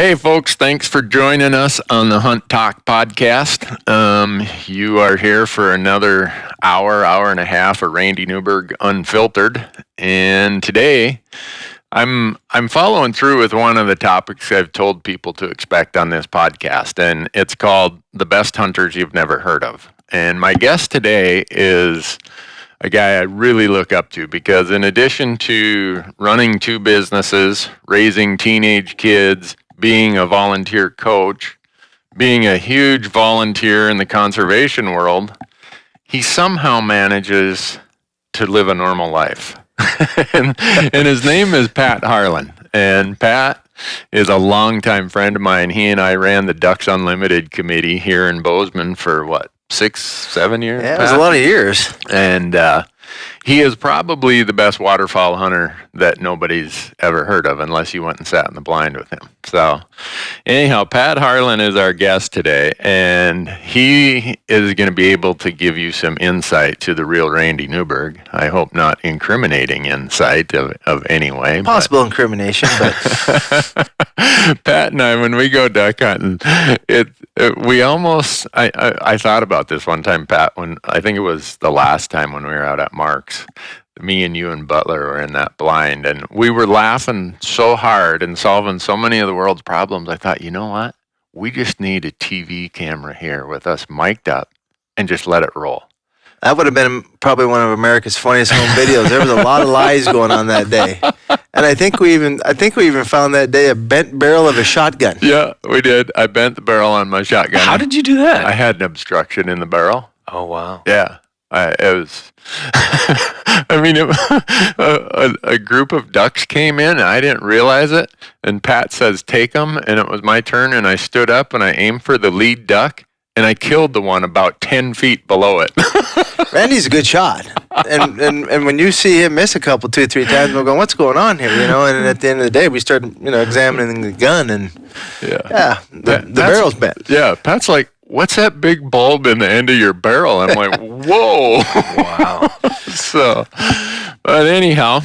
Hey, folks, thanks for joining us on the Hunt Talk podcast. You are here for another hour and a half of Randy Newberg Unfiltered. And today, I'm following through with one of the topics I've told people to expect on this podcast, and it's called The Best Hunters You've Never Heard of. And my guest today is a guy I really look up to because in addition to running two businesses, raising teenage kids, being a volunteer coach, being a huge volunteer in the conservation world, he somehow manages to live a normal life. and his name is Pat Harlan. And Pat is a longtime friend of mine. He and I ran the Ducks Unlimited committee here in Bozeman for 6-7 years? Yeah, it was a lot of years. And he is probably the best waterfowl hunter that nobody's ever heard of unless you went and sat in the blind with him. So anyhow, Pat Harlan is our guest today, and he is going to be able to give you some insight to the real Randy Newberg. I hope not incriminating insight of any way. Possible incrimination, but Pat and I, when we go duck hunting, I thought about this one time, Pat, when I think it was the last time when we were out at Mark's. Me and you and Butler were in that blind, and we were laughing so hard and solving so many of the world's problems. I thought, you know what? We just need a TV camera here with us mic'd up and just let it roll. that would have been probably one of America's funniest home videos. There was a lot of lies going on that day, and I think we even found that day a bent barrel of a shotgun. Yeah, we did. I bent the barrel on my shotgun. How did you do that? I had an obstruction in the barrel. Oh, wow. Yeah. It was, a group of ducks came in, and I didn't realize it, and Pat says, take them, and it was my turn, and I stood up, and I aimed for the lead duck, and I killed the one about 10 feet below it. Randy's a good shot, and when you see him miss a couple, 2-3 times, we're going, what's going on here, and at the end of the day, we start, examining the gun, and the barrel's bent. Yeah, Pat's like, what's that big bulb in the end of your barrel? I'm like, whoa. Wow. So, but anyhow,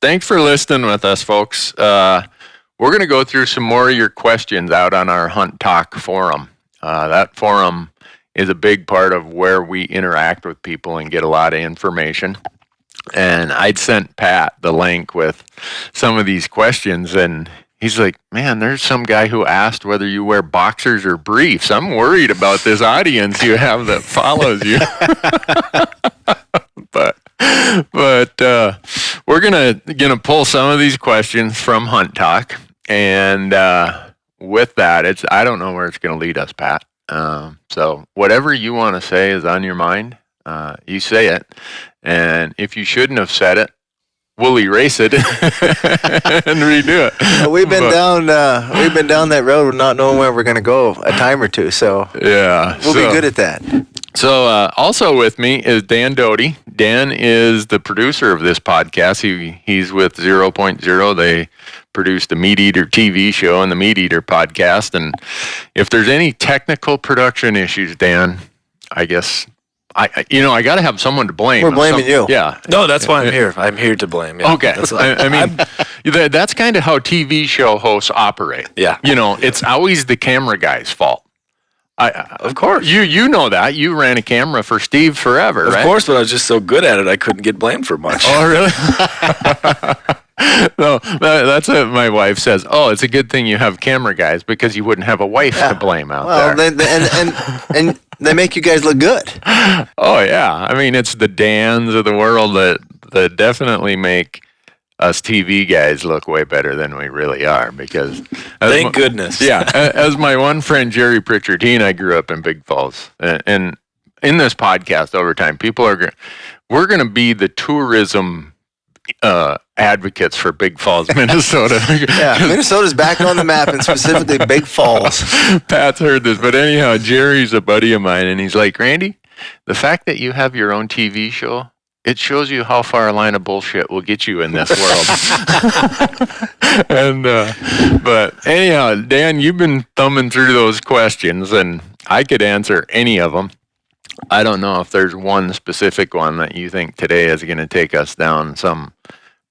thanks for listening with us, folks. We're going to go through some more of your questions out on our Hunt Talk forum. That forum is a big part of where we interact with people and get a lot of information. And I'd sent Pat the link with some of these questions, and he's like, man, there's some guy who asked whether you wear boxers or briefs. I'm worried about this audience you have that follows you. but we're gonna pull some of these questions from Hunt Talk, and with that, I don't know where it's gonna lead us, Pat. So whatever you want to say is on your mind. You say it, and if you shouldn't have said it, we'll erase it and redo it. We've been down that road not knowing where we're going to go a time or two. So yeah, we'll be good at that. So also with me is Dan Doty. Dan is the producer of this podcast. He's with 0.0. They produced the Meat Eater TV show and the Meat Eater podcast. And if there's any technical production issues, Dan, I guess I got to have someone to blame. We're blaming you. Yeah. No, that's why I'm here. I'm here to blame. Yeah. Okay. That's kind of how TV show hosts operate. Yeah. It's always the camera guy's fault. Of course. You know that. You ran a camera for Steve forever, right? Of course, but I was just so good at it, I couldn't get blamed for much. Oh, really? No, that's what my wife says. Oh, it's a good thing you have camera guys because you wouldn't have a wife to blame out there. And they make you guys look good. Oh, yeah. It's the Dans of the world that definitely make us TV guys look way better than we really are because... Thank goodness. Yeah. As my one friend, Jerry Pritchard, he and I grew up in Big Falls. And in this podcast over time, we're going to be the tourism advocates for Big Falls, Minnesota. Yeah, Minnesota's back on the map, and specifically Big Falls. Pat's heard this, but anyhow, Jerry's a buddy of mine, and he's like, Randy, the fact that you have your own TV show, it shows you how far a line of bullshit will get you in this world. And but anyhow, Dan, you've been thumbing through those questions, and I could answer any of them. I don't know if there's one specific one that you think today is going to take us down some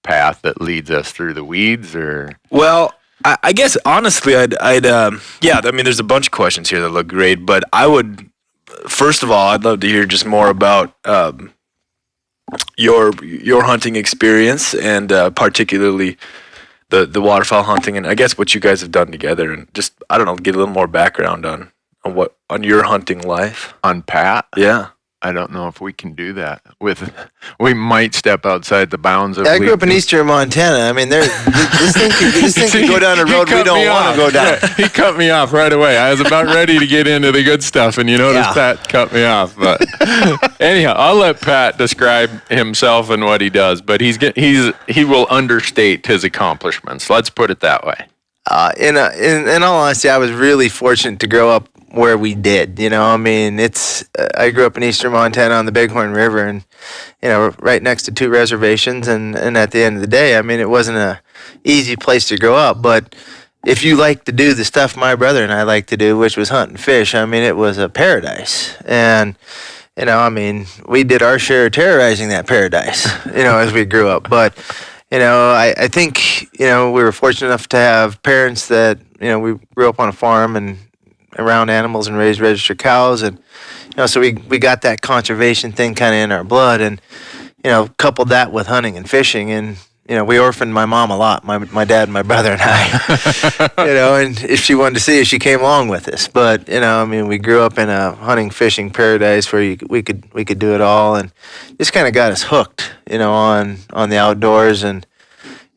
path that leads us through the weeds, or... Well, I guess honestly, I'd yeah. I mean, there's a bunch of questions here that look great, but I would, first of all, I'd love to hear just more about your hunting experience and particularly the waterfowl hunting, and I guess what you guys have done together, and just I don't know, get a little more background on your hunting life. On Pat? Yeah. I don't know if we can do that. We might step outside the bounds of. I grew up in eastern Montana. I mean, this thing could go down a road we don't want to go down. Yeah, he cut me off right away. I was about ready to get into the good stuff, and you notice Pat cut me off. But anyhow, I'll let Pat describe himself and what he does. But he will understate his accomplishments. Let's put it that way. In all honesty, I was really fortunate to grow up where we did, I mean, I grew up in eastern Montana on the Bighorn River, and right next to 2 reservations, and at the end of the day, I mean, it wasn't a easy place to grow up, but if you like to do the stuff my brother and I like to do, which was hunt and fish, I mean, it was a paradise. And I mean, we did our share of terrorizing that paradise, as we grew up. But I think we were fortunate enough to have parents that we grew up on a farm and around animals and raised registered cows, and so we got that conservation thing kind of in our blood, and coupled that with hunting and fishing, and we orphaned my mom a lot, my dad and my brother and I, and if she wanted to see us, she came along with us. But I mean, we grew up in a hunting fishing paradise where we could do it all, and just kind of got us hooked on the outdoors, and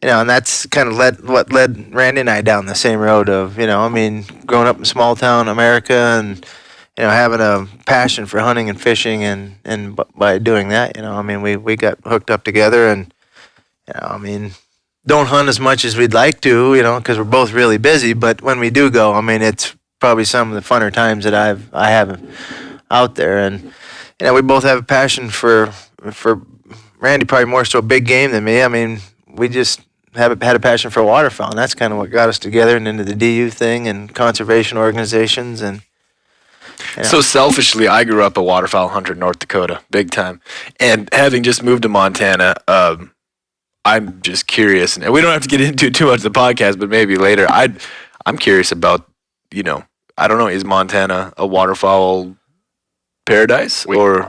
and that's kind of what led Randy and I down the same road of, I mean, growing up in small town America and, having a passion for hunting and fishing, and by doing that, I mean, we got hooked up together, and, I mean, don't hunt as much as we'd like to, because we're both really busy, but when we do go, I mean, it's probably some of the funner times that I have out there, and, we both have a passion for Randy, probably more so big game than me. I mean, we just had a passion for waterfowl, and that's kind of what got us together and into the DU thing and conservation organizations. And so selfishly, I grew up a waterfowl hunter in North Dakota, big time, and having just moved to Montana, I'm just curious, and we don't have to get into too much of the podcast, but maybe later. I'm curious about, I don't know, is Montana a waterfowl paradise, or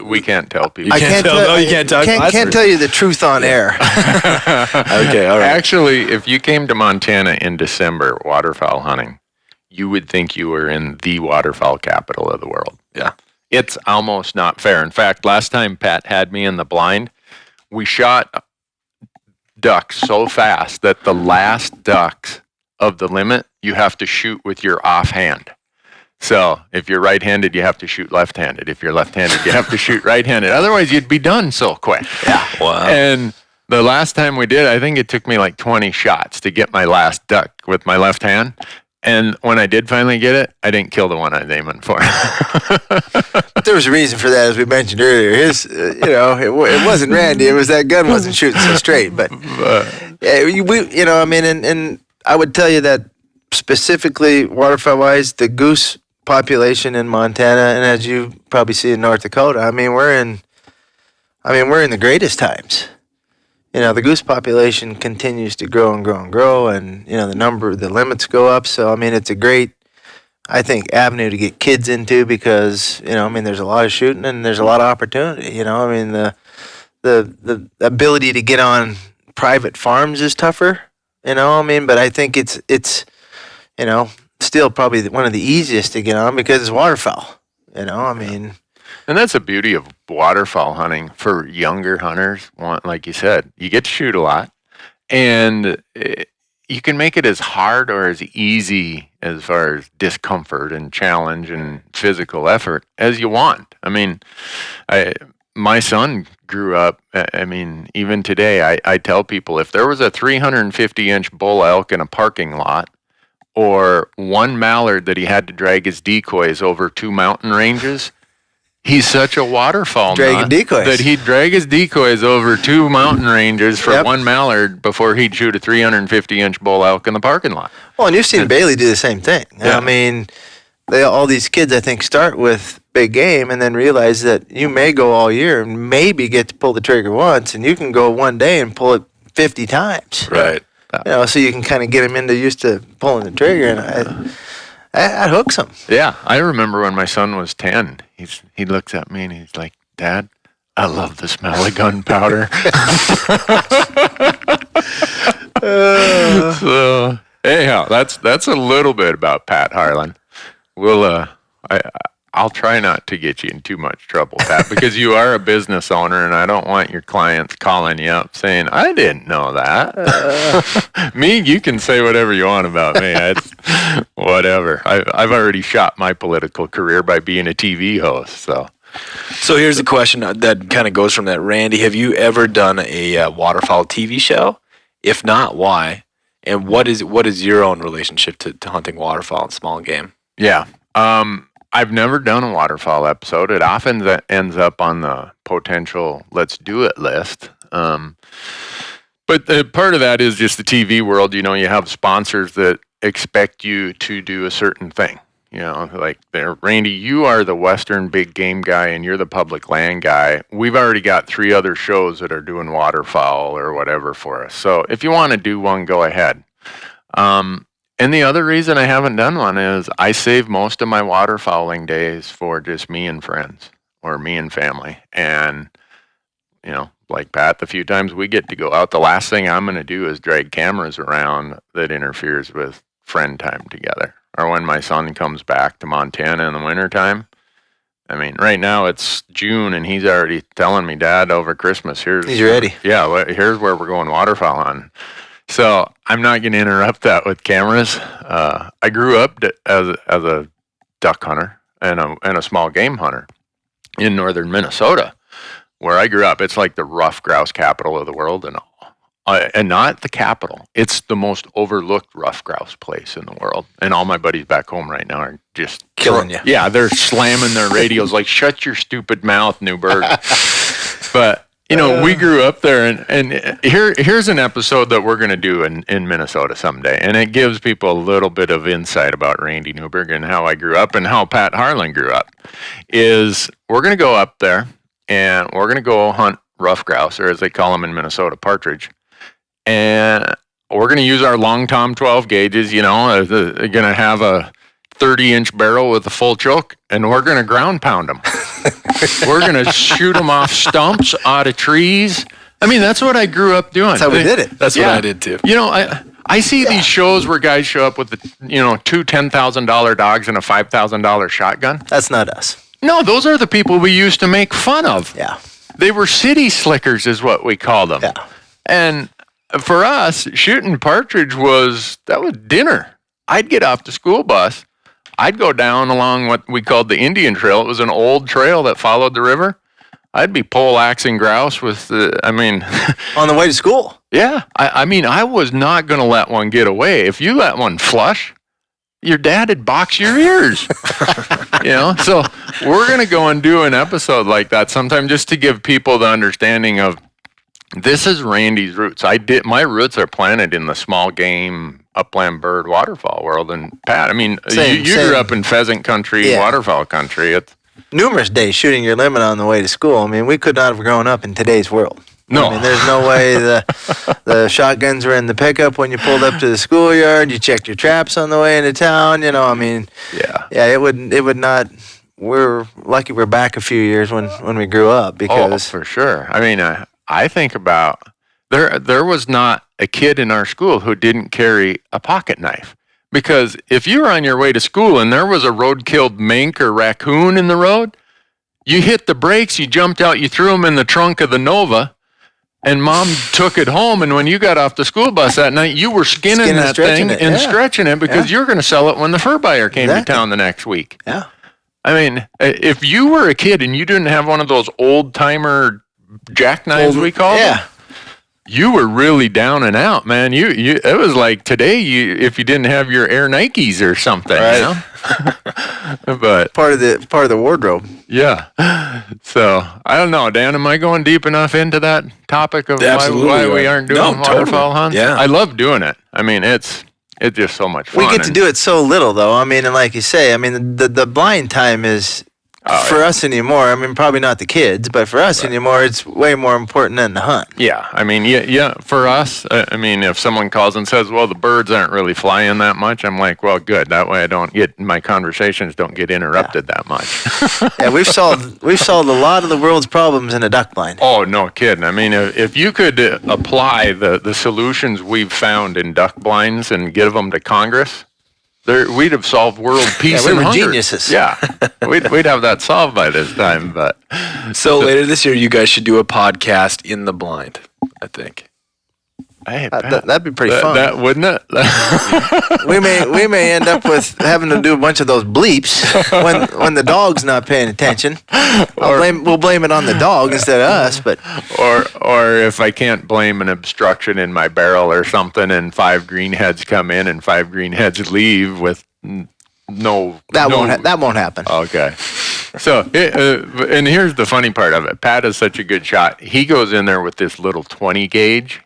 we can't tell people. I can't tell. You can't talk. Can't tell you the truth on air. Okay, all right. Actually, if you came to Montana in December waterfowl hunting, you would think you were in the waterfowl capital of the world. Yeah, it's almost not fair. In fact, last time Pat had me in the blind, we shot ducks so fast that the last ducks of the limit you have to shoot with your offhand. So if you're right-handed, you have to shoot left-handed. If you're left-handed, you have to shoot right-handed. Otherwise, you'd be done so quick. Yeah. Wow. And the last time we did, I think it took me like 20 shots to get my last duck with my left hand. And when I did finally get it, I didn't kill the one I was aiming for. But there was a reason for that, as we mentioned earlier. It wasn't Randy. It was that gun wasn't shooting so straight. But I mean, and I would tell you that specifically waterfowl-wise, the goose population in Montana, and as you probably see in North Dakota, I mean, we're in the greatest times. The goose population continues to grow and grow and grow, and the limits go up. So I mean, it's a great, I think, avenue to get kids into, because I mean, there's a lot of shooting and there's a lot of opportunity. I mean, the ability to get on private farms is tougher. I mean, but I think it's still probably one of the easiest to get on because it's waterfowl. I mean. And that's the beauty of waterfowl hunting for younger hunters. Like you said, you get to shoot a lot, and you can make it as hard or as easy as far as discomfort and challenge and physical effort as you want. I mean, my son grew up, I mean, even today, I tell people, if there was a 350-inch bull elk in a parking lot, or one mallard that he had to drag his decoys over 2 mountain ranges, he's such a waterfowl nut that he'd drag his decoys over 2 mountain ranges for one mallard before he'd shoot a 350-inch bull elk in the parking lot. Well, and you've seen Bailey do the same thing. Yeah. I mean, all these kids, I think, start with big game and then realize that you may go all year and maybe get to pull the trigger once, and you can go one day and pull it 50 times. Right. so you can kind of get him used to pulling the trigger, and I hooks him. Yeah, I remember when my son was 10. He looks at me and he's like, "Dad, I love the smell of gunpowder." So anyhow, that's a little bit about Pat Harlan. I'll try not to get you in too much trouble, Pat, because you are a business owner, and I don't want your clients calling you up saying, "I didn't know that." Me, you can say whatever you want about me. It's whatever. I've already shot my political career by being a TV host. So here's the question that kind of goes from that. Randy, have you ever done a waterfowl TV show? If not, why? And what is your own relationship to hunting waterfowl and small game? Yeah. I've never done a waterfowl episode. It often ends up on the potential let's do it list. But part of that is just the TV world. You have sponsors that expect you to do a certain thing. Like Randy, you are the Western big game guy and you're the public land guy. We've already got 3 other shows that are doing waterfowl or whatever for us. So if you want to do one, go ahead. And the other reason I haven't done one is I save most of my waterfowling days for just me and friends or me and family. And, like Pat, the few times we get to go out, the last thing I'm going to do is drag cameras around that interferes with friend time together. Or when my son comes back to Montana in the wintertime. I mean, right now it's June and he's already telling me, "Dad, over Christmas, he's ready." Yeah, here's where we're going waterfowl on. So I'm not going to interrupt that with cameras. I grew up as a duck hunter and a small game hunter in northern Minnesota, where I grew up. It's like the rough grouse capital of the world, and not the capital. It's the most overlooked rough grouse place in the world. And all my buddies back home right now are just killing you. Yeah, they're slamming their radios like, "Shut your stupid mouth, Newberg." But we grew up there, and here's an episode that we're going to do in Minnesota someday, and it gives people a little bit of insight about Randy Newberg and how I grew up and how Pat Harlan grew up. Is we're going to go up there, and we're going to go hunt rough grouse, or as they call them in Minnesota, partridge, and we're going to use our long tom 12 gauges. They're going to have a 30-inch barrel with a full choke, and we're going to ground pound them. We're going to shoot them off stumps, out of trees. I mean, that's what I grew up doing. That's how we did it. That's what I did too. I see these shows where guys show up with two $10,000 dogs and a $5,000 shotgun. That's not us. No, those are the people we used to make fun of. Yeah. They were city slickers is what we called them. Yeah. And for us, shooting partridge was dinner. I'd get off the school bus. I'd go down along what we called the Indian Trail. It was an old trail that followed the river. I'd be pole-axing grouse with on the way to school. Yeah. I was not going to let one get away. If you let one flush, your dad would box your ears. So we're going to go and do an episode like that sometime just to give people the understanding of this is Randy's roots. My roots are planted in the small game upland bird waterfowl world. And Pat, you grew up in pheasant country, waterfowl country. Numerous days shooting your limit on the way to school. We could not have grown up in today's world. No. There's no way the shotguns were in the pickup when you pulled up to the schoolyard. You checked your traps on the way into town. Yeah, it would not. We're lucky we're back a few years when we grew up because for sure. I think about there was not a kid in our school who didn't carry a pocket knife. Because if you were on your way to school and there was a road-killed mink or raccoon in the road, you hit the brakes, you jumped out, you threw them in the trunk of the Nova, and Mom took it home. And when you got off the school bus that night, you were skinning that thing and stretching it because you're going to sell it when the fur buyer came to town the next week. Yeah. If you were a kid and you didn't have one of those old-timer jackknives we call them, you were really down and out, man. It was like today, if you didn't have your Air Nikes or something, right. But part of the wardrobe. Yeah. So I don't know, Dan. Am I going deep enough into that topic of why we aren't doing waterfowl hunts? Yeah. I love doing it. It's just so much fun. We get to do it so little, though. And like you say, the blind time is for us anymore. I mean, probably not the kids, but for us anymore, it's way more important than the hunt. Yeah, I mean, for us, I mean, if someone calls and says, well, the birds aren't really flying that much, I'm like, well, good. That way my conversations don't get interrupted that much. Yeah, we've solved a lot of the world's problems in a duck blind. Oh, no kidding. I mean, if you could apply the solutions we've found in duck blinds and give them to Congress, we'd have solved world peace and hunger. Geniuses. Yeah, we'd have that solved by this time. But so later this year, you guys should do a podcast in the blind, I think. Hey, that'd be pretty fun. That wouldn't it? we may end up with having to do a bunch of those bleeps when the dog's not paying attention. We'll blame it on the dog instead of us. But or if I can't blame an obstruction in my barrel or something, and 5 greenheads come in and 5 greenheads leave with no. That won't happen. Okay. So, and here's the funny part of it. Pat is such a good shot. He goes in there with this little 20 gauge.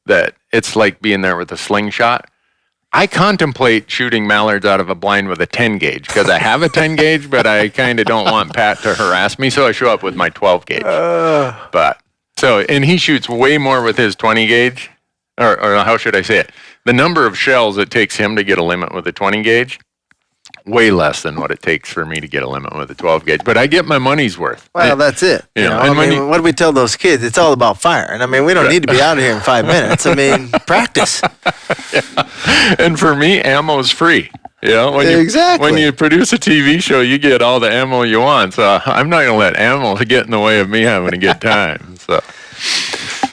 That it's like being there with a slingshot. I contemplate shooting mallards out of a blind with a 10 gauge because I have a 10 gauge, but I kind of don't want Pat to harass me, so I show up with my 12 gauge. And he shoots way more with his 20 gauge, or how should I say it? The number of shells it takes him to get a limit with a 20 gauge, way less than what it takes for me to get a limit with a 12 gauge. But I get my money's worth. Well, that's it. You know, I mean, what do we tell those kids? It's all about firing. I mean, we don't need to be out of here in 5 minutes. I mean, practice. Yeah. And for me, ammo's free. You know, when you produce a TV show, you get all the ammo you want. So I'm not going to let ammo get in the way of me having a good time.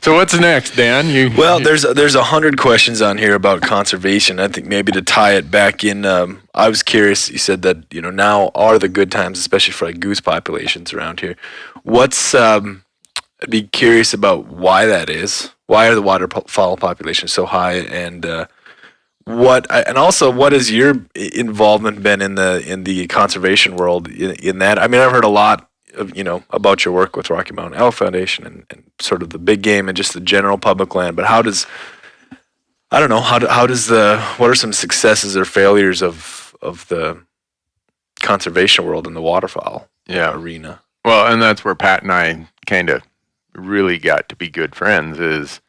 So what's next, Dan? There's 100 questions on here about conservation. I think maybe to tie it back in, I was curious. You said that now are the good times, especially for like goose populations around here. I'd be curious about why that is. Why are the waterfowl populations so high, and what has your involvement been in the conservation world in that? I mean, I've heard a lot about your work with Rocky Mountain Elk Foundation and sort of the big game and just the general public land. But what are some successes or failures of the conservation world in the waterfowl arena? Well, and that's where Pat and I kind of really got to be good friends is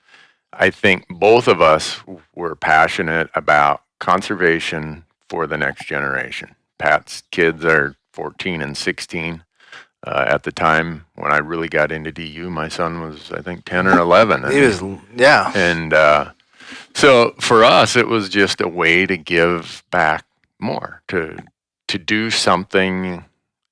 I think both of us were passionate about conservation for the next generation. Pat's kids are 14 and 16. At the time when I really got into DU, my son was, I think, 10 or 11. And so for us, it was just a way to give back more, to do something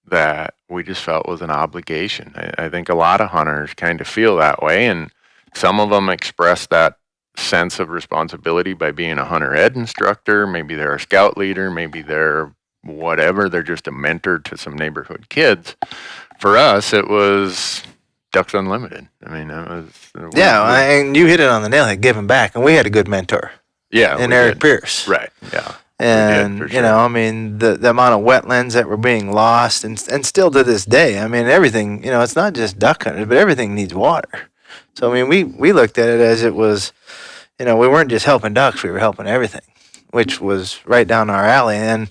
that we just felt was an obligation. I think a lot of hunters kind of feel that way, and some of them express that sense of responsibility by being a hunter ed instructor. Maybe they're a scout leader, maybe they're whatever, they're just a mentor to some neighborhood kids. For us, it was Ducks Unlimited. I mean, it was... and you hit it on the nail, giving back, and we had a good mentor. Yeah. And Eric Pierce. Right, yeah. And, sure. I mean, the amount of wetlands that were being lost, and still to this day, I mean, everything, it's not just duck hunters, but everything needs water. So, I mean, we looked at it as it was, we weren't just helping ducks, we were helping everything, which was right down our alley. And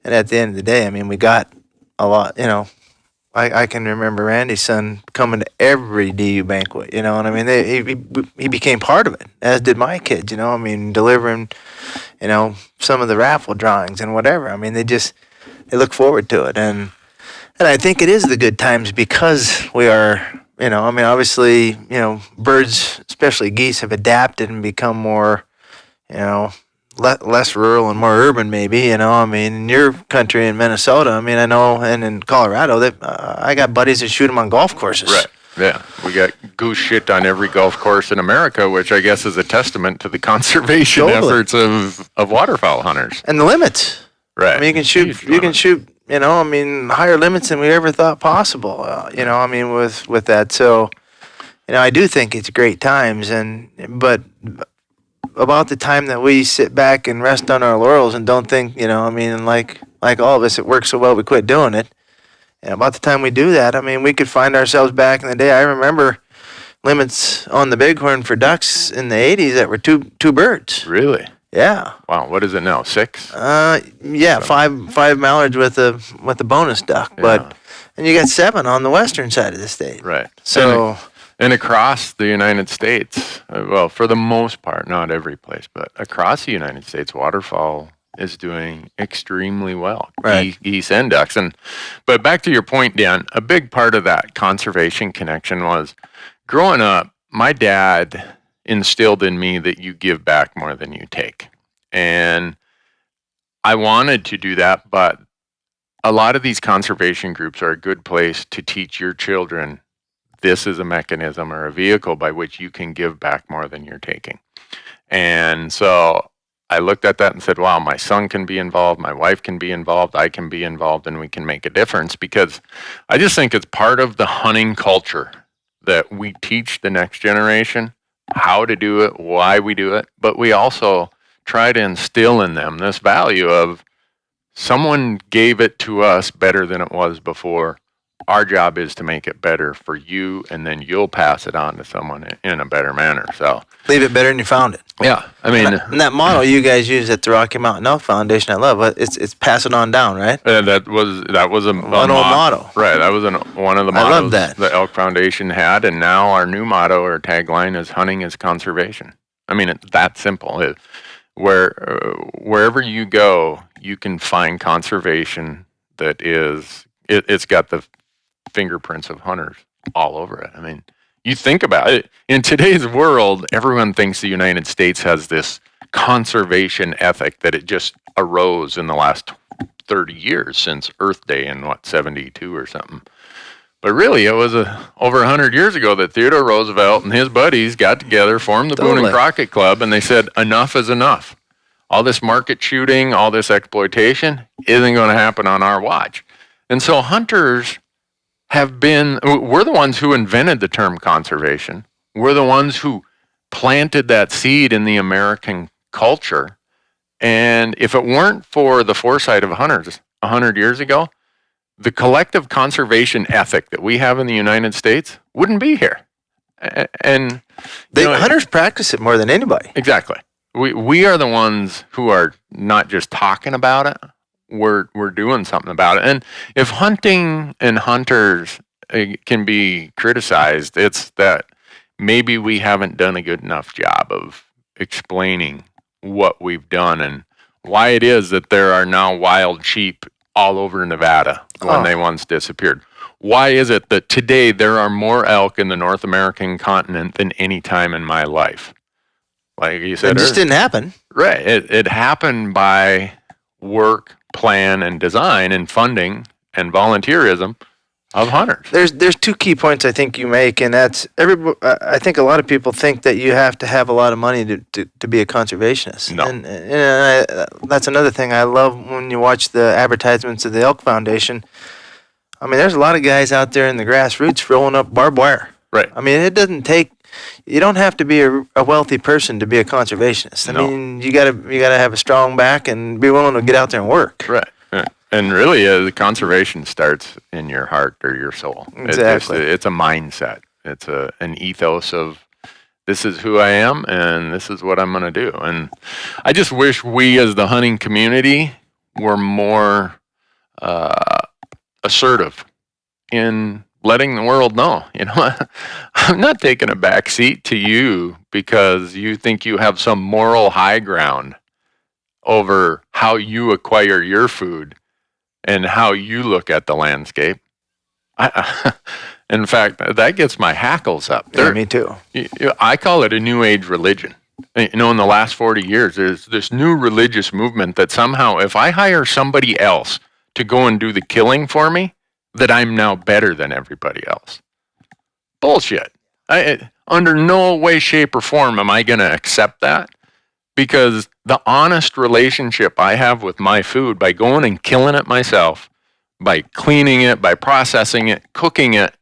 at the end of the day, I mean, we got a lot, I can remember Randy's son coming to every DU banquet, and I mean, he became part of it, as did my kids, I mean, delivering, some of the raffle drawings and whatever. I mean, they look forward to it. And I think it is the good times because we are, I mean, obviously, birds, especially geese, have adapted and become more, less rural and more urban, maybe. I mean, in your country, in Minnesota, I mean, I know, and in Colorado, I got buddies that shoot them on golf courses. Right. Yeah, we got goose shit on every golf course in America, which I guess is a testament to the conservation efforts of waterfowl hunters. And the limits. Right. I mean, you can shoot, I mean, higher limits than we ever thought possible. I mean, with that. So, I do think it's great times, but about the time that we sit back and rest on our laurels and don't think, I mean, like all of us, it works so well we quit doing it. And about the time we do that, I mean, we could find ourselves back in the day. I remember limits on the bighorn for ducks in the 80s that were two birds. Really? Yeah. Wow. What is it now? 6? Yeah, five mallards with a bonus duck. Yeah. And you got 7 on the western side of the state. Right. So... And across the United States, well, for the most part, not every place, but across the United States, waterfowl is doing extremely well. Right. Geese and ducks. But back to your point, Dan, a big part of that conservation connection was growing up, my dad instilled in me that you give back more than you take. And I wanted to do that, but a lot of these conservation groups are a good place to teach your children this is a mechanism or a vehicle by which you can give back more than you're taking. And so I looked at that and said, wow, my son can be involved, my wife can be involved, I can be involved, and we can make a difference, because I just think it's part of the hunting culture that we teach the next generation how to do it, why we do it, but we also try to instill in them this value of someone gave it to us better than it was before. Our job is to make it better for you, and then you'll pass it on to someone in a better manner. So leave it better than you found it. Yeah, I mean, and that model you guys use at the Rocky Mountain Elk Foundation, I love. It's pass it on down, right? That was a motto. Right, that was one of the mottos I love that. The Elk Foundation had, and now our new motto or tagline is "Hunting is conservation." I mean, it's that simple. Wherever you go, you can find conservation that is. It's got the fingerprints of hunters all over it. I mean, you think about it. In today's world, everyone thinks the United States has this conservation ethic that it just arose in the last 30 years since Earth Day in, 72 or something. But really, it was over 100 years ago that Theodore Roosevelt and his buddies got together, formed the Boone and Crockett Club, and they said, enough is enough. All this market shooting, all this exploitation isn't going to happen on our watch. And so hunters we're the ones who invented the term conservation. We're the ones who planted that seed in the American culture. And if it weren't for the foresight of hunters 100 years ago, the collective conservation ethic that we have in the United States wouldn't be here. And hunters practice it more than anybody. Exactly. We are the ones who are not just talking about it. We're doing something about it. And if hunting and hunters can be criticized, it's that maybe we haven't done a good enough job of explaining what we've done and why it is that there are now wild sheep all over Nevada when they once disappeared. Why is it that today there are more elk in the North American continent than any time in my life? Like you said, it just didn't happen. Right. It happened by work, plan, and design, and funding and volunteerism of hunters. There's 2 key points I think you make, and that's I think a lot of people think that you have to have a lot of money to be a conservationist. No. And that's another thing I love when you watch the advertisements of the Elk Foundation. I mean, there's a lot of guys out there in the grassroots rolling up barbed wire. Right. I mean, it doesn't take. You don't have to be a wealthy person to be a conservationist. I mean, you gotta have a strong back and be willing to get out there and work. Right. And really, the conservation starts in your heart or your soul. Exactly. It's a mindset. It's an ethos of this is who I am and this is what I'm going to do. And I just wish we as the hunting community were more assertive in letting the world know, I'm not taking a back seat to you because you think you have some moral high ground over how you acquire your food and how you look at the landscape. In fact, that gets my hackles up. Yeah, me too. I call it a new age religion. In the last 40 years, there's this new religious movement that somehow if I hire somebody else to go and do the killing for me, that I'm now better than everybody else. Bullshit. Under no way, shape, or form am I going to accept that, because the honest relationship I have with my food by going and killing it myself, by cleaning it, by processing it, cooking it,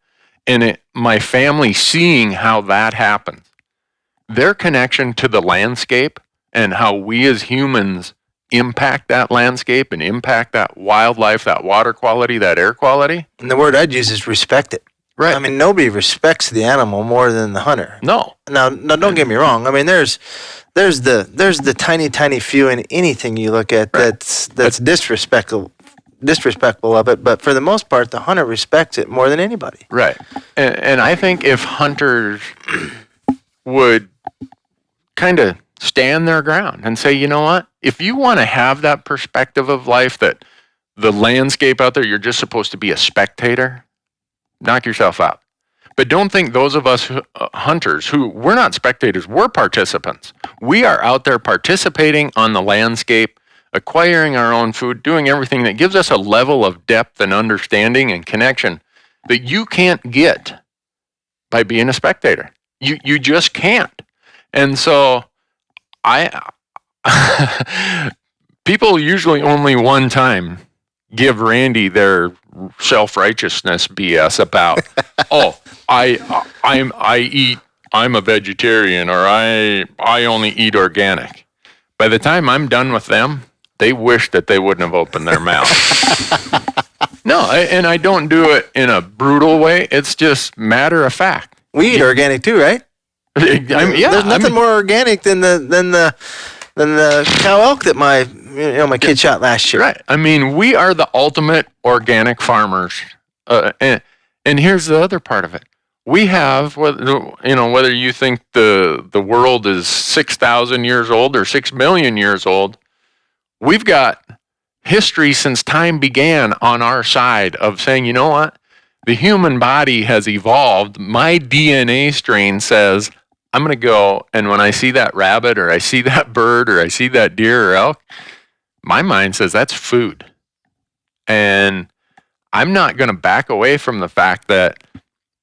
and my family seeing how that happens, their connection to the landscape and how we as humans impact that landscape and impact that wildlife, that water quality, that air quality. And the word I'd use is respect it. Right. I mean, nobody respects the animal more than the hunter. No. Now don't get me wrong. I mean, there's the tiny few in anything you look at that's disrespectful disrespectful of it, but for the most part, the hunter respects it more than anybody. Right. And I think if hunters would kind of stand their ground and say, you know what, if you want to have that perspective of life that the landscape out there, you're just supposed to be a spectator, knock yourself out. But don't think those of us hunters who, we're not spectators, we're participants. We are out there participating on the landscape, acquiring our own food, doing everything that gives us a level of depth and understanding and connection that you can't get by being a spectator. You just can't. And so people usually only one time give Randy their self-righteousness BS about, I'm a vegetarian, or I only eat organic. By the time I'm done with them, they wish that they wouldn't have opened their mouth. No, and I don't do it in a brutal way. It's just matter of fact. We eat organic too, right? There's nothing more organic than the cow elk that my kid shot last year. Right. I mean, we are the ultimate organic farmers. And here's the other part of it. We have, whether you think the world is 6,000 years old or 6 million years old, we've got history since time began on our side of saying, you know what? The human body has evolved. My DNA strain says, I'm going to go, and when I see that rabbit or I see that bird or I see that deer or elk, my mind says that's food. And I'm not going to back away from the fact that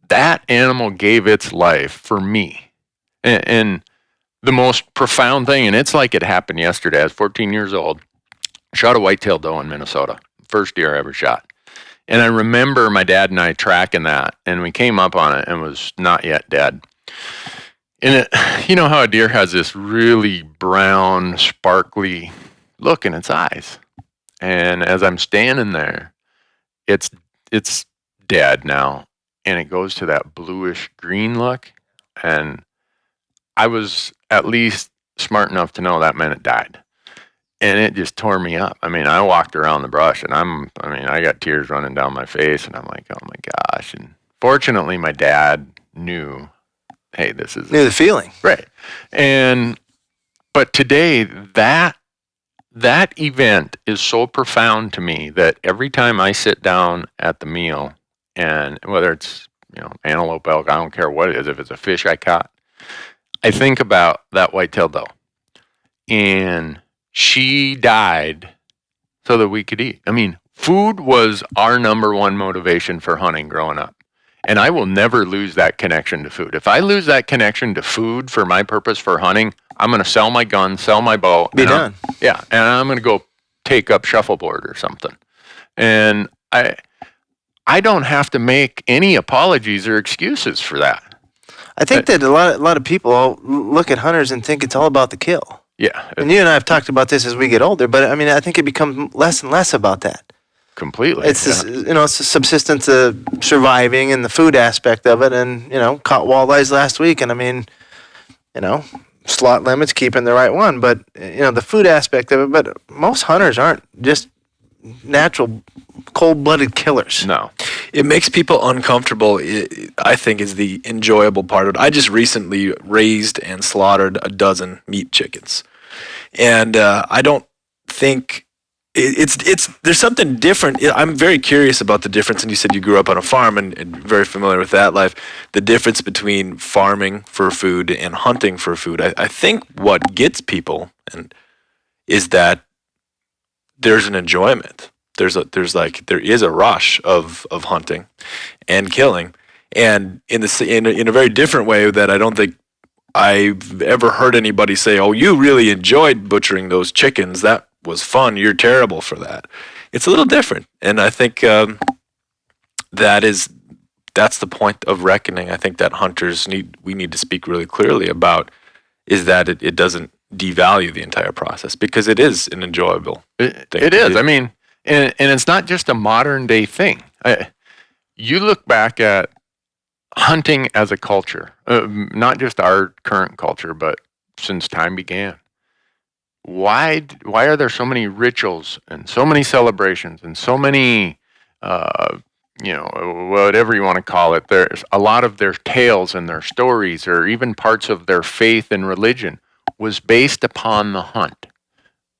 that animal gave its life for me. And the most profound thing, and it's like it happened yesterday. I was 14 years old, shot a white-tailed doe in Minnesota, first deer I ever shot. And I remember my dad and I tracking that, and we came up on it and was not yet dead. And you know how a deer has this really brown, sparkly look in its eyes. And as I'm standing there, it's dead now, and it goes to that bluish green look. And I was at least smart enough to know that meant it died. And it just tore me up. I mean, I walked around the brush, and I got tears running down my face, and I'm like, oh my gosh. And fortunately, my dad knew, hey, this is... Knew the feeling. Right. But today, that event is so profound to me that every time I sit down at the meal, and whether it's, antelope, elk, I don't care what it is, if it's a fish I caught, I think about that white-tailed doe. And she died so that we could eat. I mean, food was our number one motivation for hunting growing up. And I will never lose that connection to food. If I lose that connection to food for my purpose for hunting, I'm going to sell my gun, sell my bow. Be done. And I'm going to go take up shuffleboard or something. And I don't have to make any apologies or excuses for that. I think that a lot of people look at hunters and think it's all about the kill. Yeah. And you and I have talked about this as we get older, but I think it becomes less and less about that. Completely. It's it's a subsistence of surviving and the food aspect of it, and caught walleyes last week, and slot limits, keeping the right one, but the food aspect of it. But most hunters aren't just natural cold-blooded killers. No. It makes people uncomfortable, I think, is the enjoyable part of it. I just recently raised and slaughtered a dozen meat chickens, and I don't think there's something different. I'm very curious about the difference, and you said you grew up on a farm and very familiar with that life. The difference between farming for food and hunting for food. I think what gets people is that there's an enjoyment. There is a rush of hunting and killing, and in a very different way that I don't think I've ever heard anybody say, "Oh, you really enjoyed butchering those chickens. That was fun. You're terrible for that." It's a little different, and I think that's the point of reckoning. I think that hunters we need to speak really clearly about is that it doesn't devalue the entire process, because it is an enjoyable thing. It is. I mean, and it's not just a modern day thing. You look back at hunting as a culture, not just our current culture, but since time began. why are there so many rituals and so many celebrations and so many, whatever you want to call it? There's a lot of their tales and their stories, or even parts of their faith and religion, was based upon the hunt.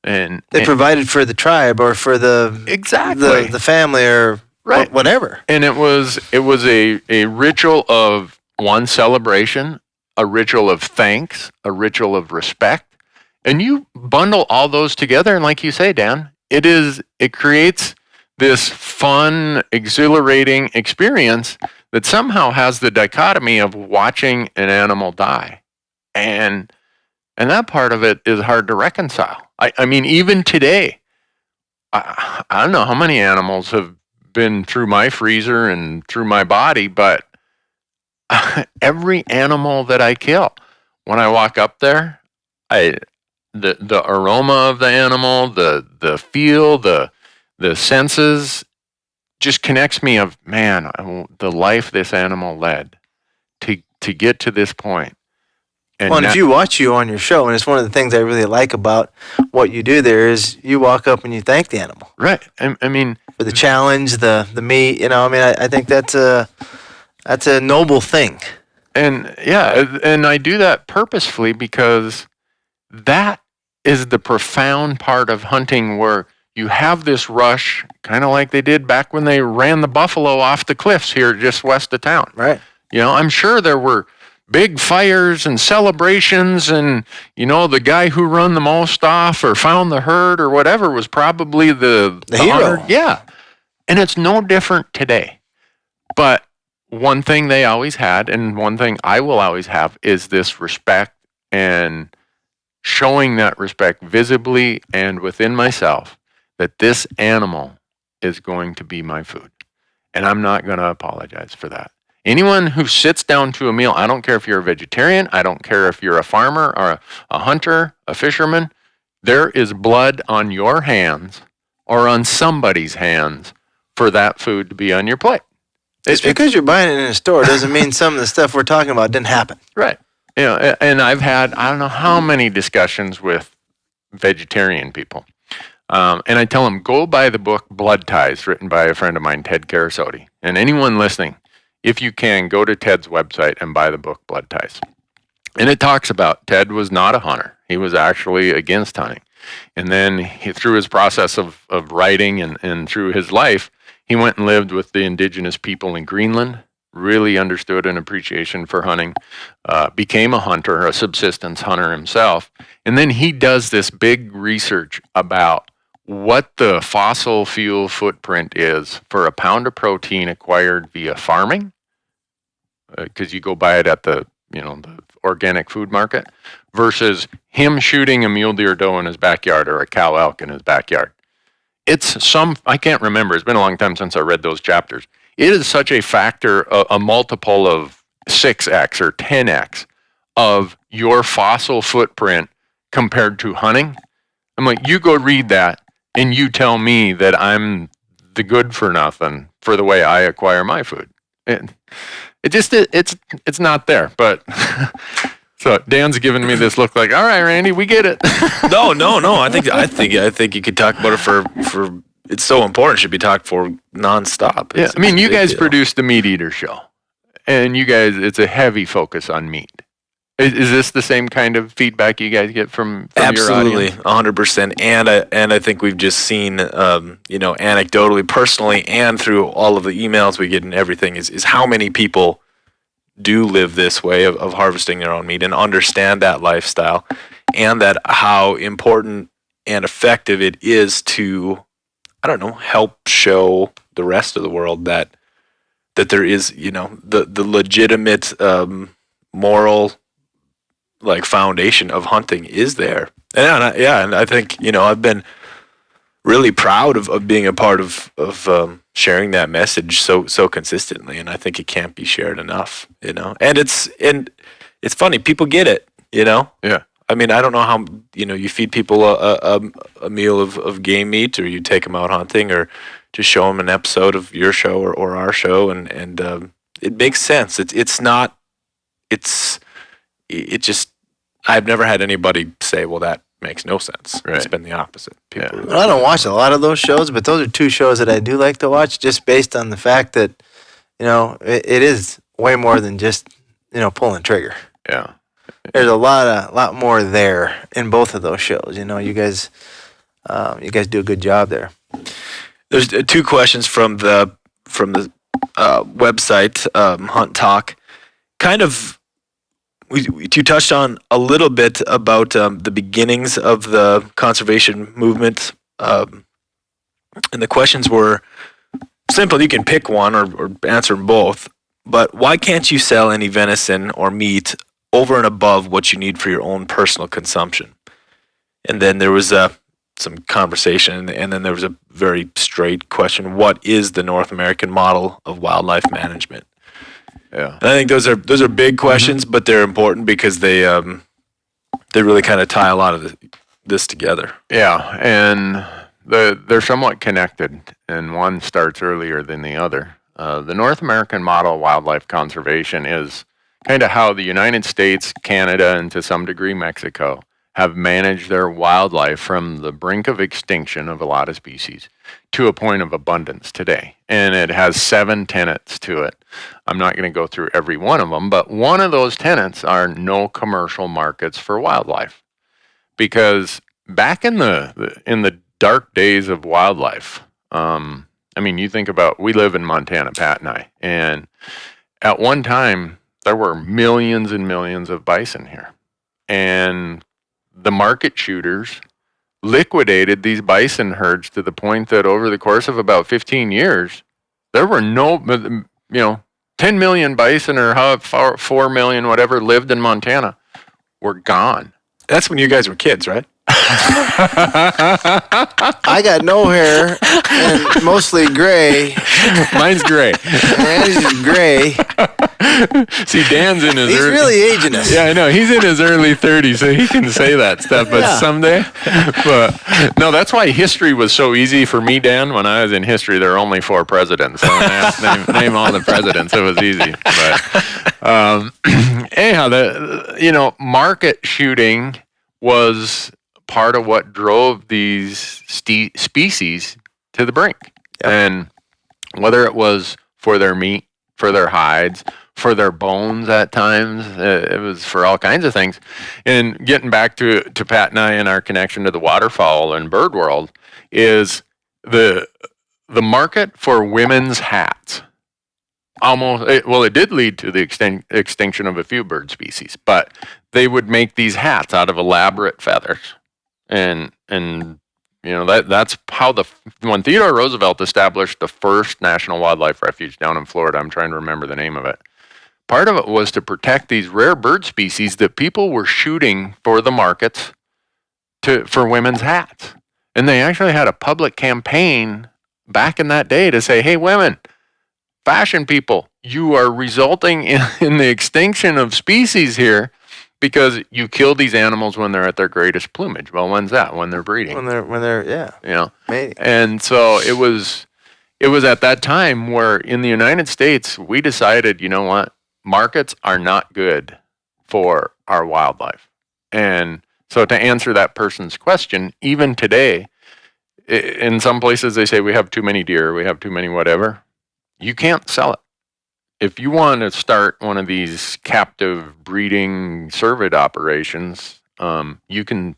And they provided for the tribe or for the family or whatever. And it was a ritual of one, celebration, a ritual of thanks, a ritual of respect. And you bundle all those together, and like you say, Dan, it creates this fun, exhilarating experience that somehow has the dichotomy of watching an animal die. And that part of it is hard to reconcile. I mean, even today, I don't know how many animals have been through my freezer and through my body, but every animal that I kill, when I walk up there, the aroma of the animal, the feel, the senses, just connects me of, man, the life this animal led to get to this point. And if you watch you on your show, and it's one of the things I really like about what you do there, is you walk up and you thank the animal. Right. I mean, for the challenge, the meat. I think that's a noble thing. And and I do that purposefully because that is the profound part of hunting, where you have this rush, kind of like they did back when they ran the buffalo off the cliffs here just west of town. Right. I'm sure there were big fires and celebrations, and the guy who run the most off or found the herd or whatever was probably the hero. Yeah. And it's no different today. But one thing they always had, and one thing I will always have, is this respect, and showing that respect visibly and within myself, that this animal is going to be my food. And I'm not going to apologize for that. Anyone who sits down to a meal, I don't care if you're a vegetarian, I don't care if you're a farmer or a hunter, a fisherman, there is blood on your hands or on somebody's hands for that food to be on your plate. It's because you're buying it in a store doesn't mean some of the stuff we're talking about didn't happen. Right. And I've had, I don't know how many discussions with vegetarian people. And I tell them, go buy the book Blood Ties, written by a friend of mine, Ted Karasote. And anyone listening, if you can, go to Ted's website and buy the book Blood Ties. And it talks about Ted was not a hunter. He was actually against hunting. And then through his process of writing and through his life, he went and lived with the indigenous people in Greenland, really understood an appreciation for hunting, became a hunter, a subsistence hunter himself. And then he does this big research about what the fossil fuel footprint is for a pound of protein acquired via farming, because you go buy it at the organic food market, versus him shooting a mule deer doe in his backyard or a cow elk in his backyard. I can't remember, it's been a long time since I read those chapters. It is such a factor, a multiple of 6x or 10x of your fossil footprint compared to hunting. I'm like, you go read that and you tell me that I'm the good for nothing for the way I acquire my food. It's not there, but so Dan's giving me this look like, all right, Randy, we get it. No. I think you could talk about it for. It's so important. It should be talked for nonstop. Yeah, I mean, you guys produced the Meat Eater show, and you guys, it's a heavy focus on meat. Is this the same kind of feedback you guys get from Absolutely, your audience? 100%. And I think we've just seen, anecdotally, personally, and through all of the emails we get and everything, is how many people do live this way of harvesting their own meat and understand that lifestyle, and that how important and effective it is to, help show the rest of the world that there is, the legitimate moral foundation of hunting is there. And I think, I've been really proud of being a part of sharing that message so consistently, and I think it can't be shared enough, And it's funny, people get it, Yeah. I mean, I don't know how, you feed people a meal of game meat, or you take them out hunting, or just show them an episode of your show or our show, and it makes sense. It just, I've never had anybody say, well, makes no sense. Right. It's been the opposite. People Well, I don't watch a lot of those shows, but those are two shows that I do like to watch, just based on the fact that, it is way more than just, pulling trigger. Yeah. There's a lot more there in both of those shows. You guys do a good job there. There's two questions from the website, Hunt Talk. Kind of, you touched on a little bit about the beginnings of the conservation movement, and the questions were simple. You can pick one or answer them both. But why can't you sell any venison or meat over and above what you need for your own personal consumption? And then there was some conversation, and then there was a very straight question: what is the North American model of wildlife management? Yeah, and I think those are big questions, but they're important because they really kind of tie a lot of this together. Yeah, and they're somewhat connected, and one starts earlier than the other. The North American model of wildlife conservation is kind of how the United States, Canada, and to some degree Mexico have managed their wildlife from the brink of extinction of a lot of species to a point of abundance today. And it has 7 tenets to it. I'm not going to go through every one of them, but one of those tenets are no commercial markets for wildlife. Because back in the dark days of wildlife, you think about, we live in Montana, Pat and I, and at one time, there were millions and millions of bison here. And the market shooters liquidated these bison herds to the point that over the course of about 15 years, there were 10 million bison or 4 million, whatever, lived in Montana, were gone. That's when you guys were kids, right? I got no hair and mostly gray. Mine's gray. Mine's just gray. See, Dan's in his He's really aging us. Yeah, I know. He's in his early 30s, so he can say that stuff. But someday. But no, that's why history was so easy for me, Dan. When I was in history, there were only 4 presidents. So when I asked name all the presidents, it was easy. But anyhow, market shooting was part of what drove these species to the brink. Yep. And whether it was for their meat, for their hides, for their bones at times, it was for all kinds of things. And getting back to Pat and I and our connection to the waterfowl and bird world is the market for women's hats. It did lead to the extinction of a few bird species, but they would make these hats out of elaborate feathers. And that's how when Theodore Roosevelt established the first National Wildlife Refuge down in Florida, I'm trying to remember the name of it. Part of it was to protect these rare bird species that people were shooting for the markets for women's hats. And they actually had a public campaign back in that day to say, hey, women, fashion people, you are resulting in the extinction of species here because you kill these animals when they're at their greatest plumage. Well, when's that? When they're breeding. When they're mating. And so it was at that time where in the United States, we decided, you know what? Markets are not good for our wildlife. And so to answer that person's question, even today, in some places they say we have too many deer, we have too many whatever. You can't sell it. If you want to start one of these captive breeding cervid operations, you can,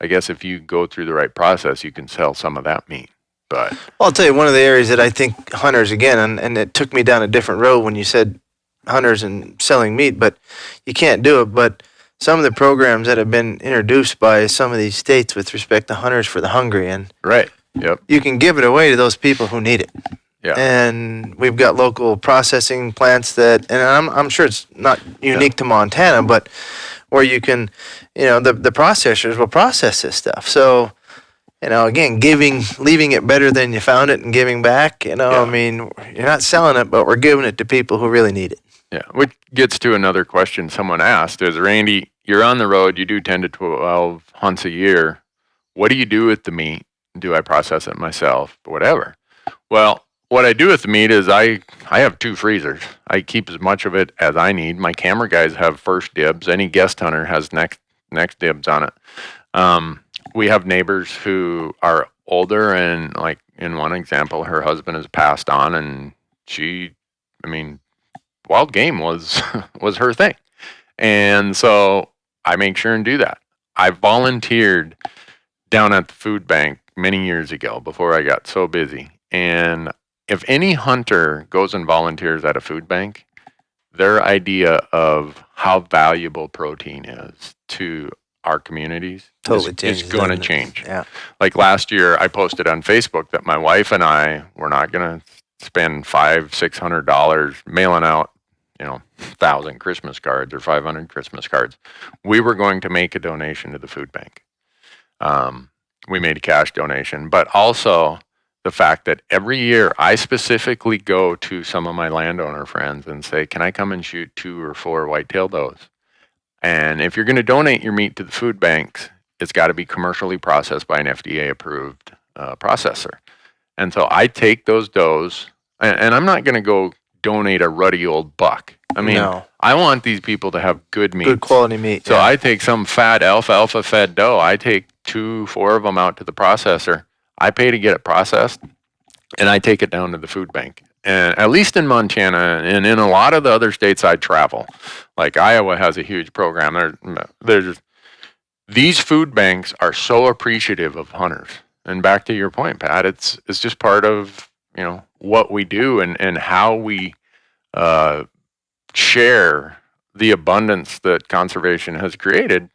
I guess if you go through the right process, you can sell some of that meat. But I'll tell you one of the areas that I think hunters, again, and it took me down a different road when you said hunters and selling meat, but you can't do it. But some of the programs that have been introduced by some of these states with respect to hunters for the hungry, and right, yep, you can give it away to those people who need it. Yeah. And we've got local processing plants that, and I'm sure it's not unique to Montana, but where you can, the processors will process this stuff. So, again, leaving it better than you found it and giving back, you're not selling it, but we're giving it to people who really need it. Yeah, which gets to another question someone asked is, Randy, you're on the road, you do 10 to 12 hunts a year. What do you do with the meat? Do I process it myself? Whatever. Well, what I do with the meat is I have 2 freezers. I keep as much of it as I need. My camera guys have first dibs. Any guest hunter has next dibs on it. We have neighbors who are older, and like in one example, her husband has passed on, and wild game was her thing. And so I make sure and do that. I volunteered down at the food bank many years ago before I got so busy. And if any hunter goes and volunteers at a food bank, their idea of how valuable protein is to our communities is going to change. Yeah. Like last year, I posted on Facebook that my wife and I were not going to spend $500-$600 mailing out, 1,000 Christmas cards or 500 Christmas cards. We were going to make a donation to the food bank. We made a cash donation, but also the fact that every year I specifically go to some of my landowner friends and say, can I come and shoot 2 or 4 whitetail does? And if you're going to donate your meat to the food banks, it's got to be commercially processed by an FDA approved processor. And so I take those does, and I'm not going to go donate a ruddy old buck. No. I want these people to have good meat. Good quality meat. So I take some fat alfalfa fed doe. I take 2-4 of them out to the processor. I pay to get it processed, and I take it down to the food bank. And at least in Montana and in a lot of the other states I travel, like Iowa has a huge program. There's these food banks are so appreciative of hunters. And back to your point, Pat, it's just part of what we do and how we share the abundance that conservation has created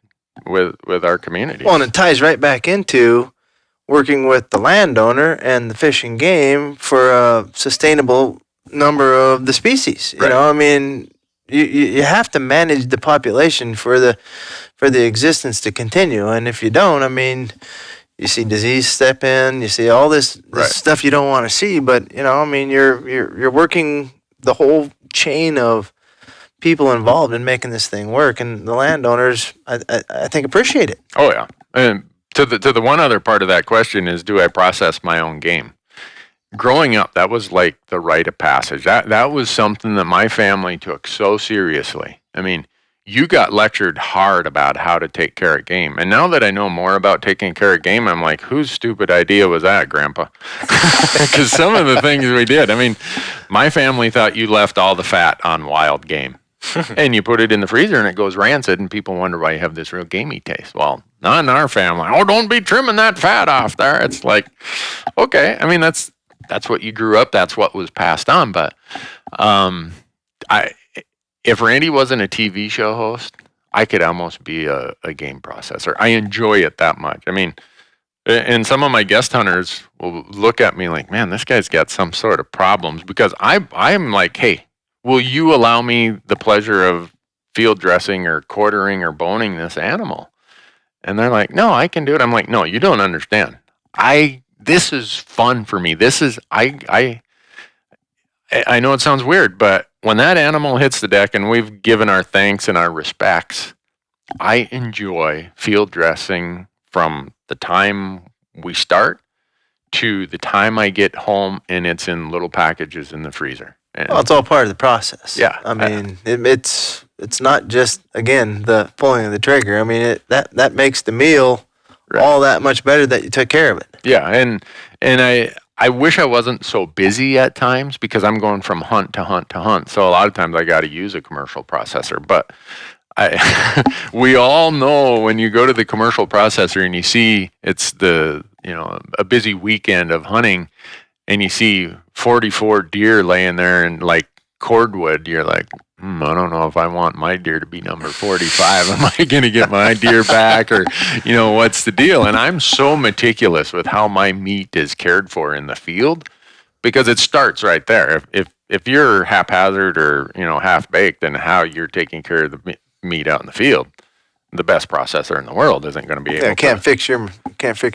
with our community. Well, and it ties right back into working with the landowner and the fish and game for a sustainable number of the species. Right. You have to manage the population for the existence to continue, and if you don't, you see disease step in, you see all this stuff you don't want to see, but you're working the whole chain of people involved in making this thing work, and the landowners I think appreciate it. Oh yeah. And to the one other part of that question is, do I process my own game? Growing up, that was like the rite of passage. That was something that my family took so seriously. You got lectured hard about how to take care of game. And now that I know more about taking care of game, I'm like, whose stupid idea was that, Grandpa? Because some of the things we did, my family thought you left all the fat on wild game. And you put it in the freezer and it goes rancid, and people wonder why you have this real gamey taste. Well, not in our family. Oh, don't be trimming that fat off there. It's like, okay. That's what you grew up. That's what was passed on. But if Randy wasn't a TV show host, I could almost be a game processor. I enjoy it that much. And some of my guest hunters will look at me like, man, this guy's got some sort of problems, because I'm like, hey, will you allow me the pleasure of field dressing or quartering or boning this animal? And they're like, no, I can do it. I'm like, no, you don't understand. This is fun for me. I know it sounds weird, but when that animal hits the deck and we've given our thanks and our respects, I enjoy field dressing from the time we start to the time I get home and it's in little packages in the freezer. Well, it's all part of the process. Yeah. It's not just, again, the pulling of the trigger. That makes the meal all that much better that you took care of it. Yeah, and I wish I wasn't so busy at times, because I'm going from hunt to hunt to hunt. So a lot of times I got to use a commercial processor. But we all know when you go to the commercial processor and you see it's a busy weekend of hunting, and you see 44 deer laying there and like cordwood, you're like, I don't know if I want my deer to be number 45. Am I going to get my deer back, or, what's the deal? And I'm so meticulous with how my meat is cared for in the field, because it starts right there. If you're haphazard or, half baked in how you're taking care of the meat out in the field, the best processor in the world isn't going to be able to. Can't fix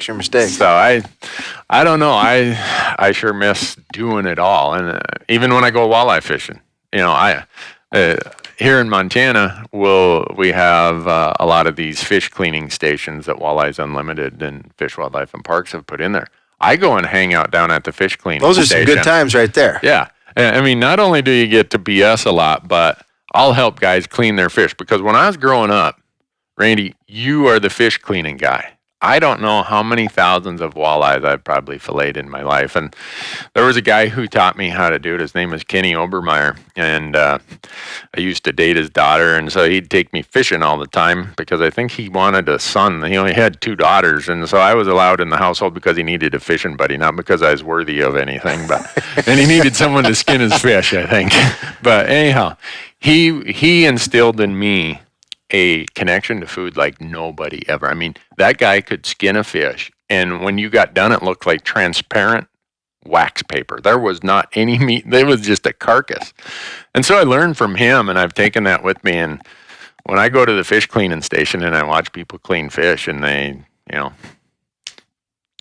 your mistakes. So I don't know. I sure miss doing it all. And even when I go walleye fishing, here in Montana, we have a lot of these fish cleaning stations that Walleyes Unlimited and Fish, Wildlife, and Parks have put in there. I go and hang out down at the fish cleaning station. Those are some good times right there. Yeah. Not only do you get to BS a lot, but I'll help guys clean their fish. Because when I was growing up, Randy, you are the fish cleaning guy. I don't know how many thousands of walleyes I've probably filleted in my life. And there was a guy who taught me how to do it. His name was Kenny Obermeyer. And I used to date his daughter. And so he'd take me fishing all the time because I think he wanted a son. He only had 2 daughters. And so I was allowed in the household because he needed a fishing buddy, not because I was worthy of anything. But and he needed someone to skin his fish, I think. But anyhow, he instilled in me a connection to food like nobody ever. I mean, that guy could skin a fish, and when you got done, it looked like transparent wax paper. There was not any meat. There was just a carcass. And so I learned from him, and I've taken that with me. And when I go to the fish cleaning station and I watch people clean fish, and they,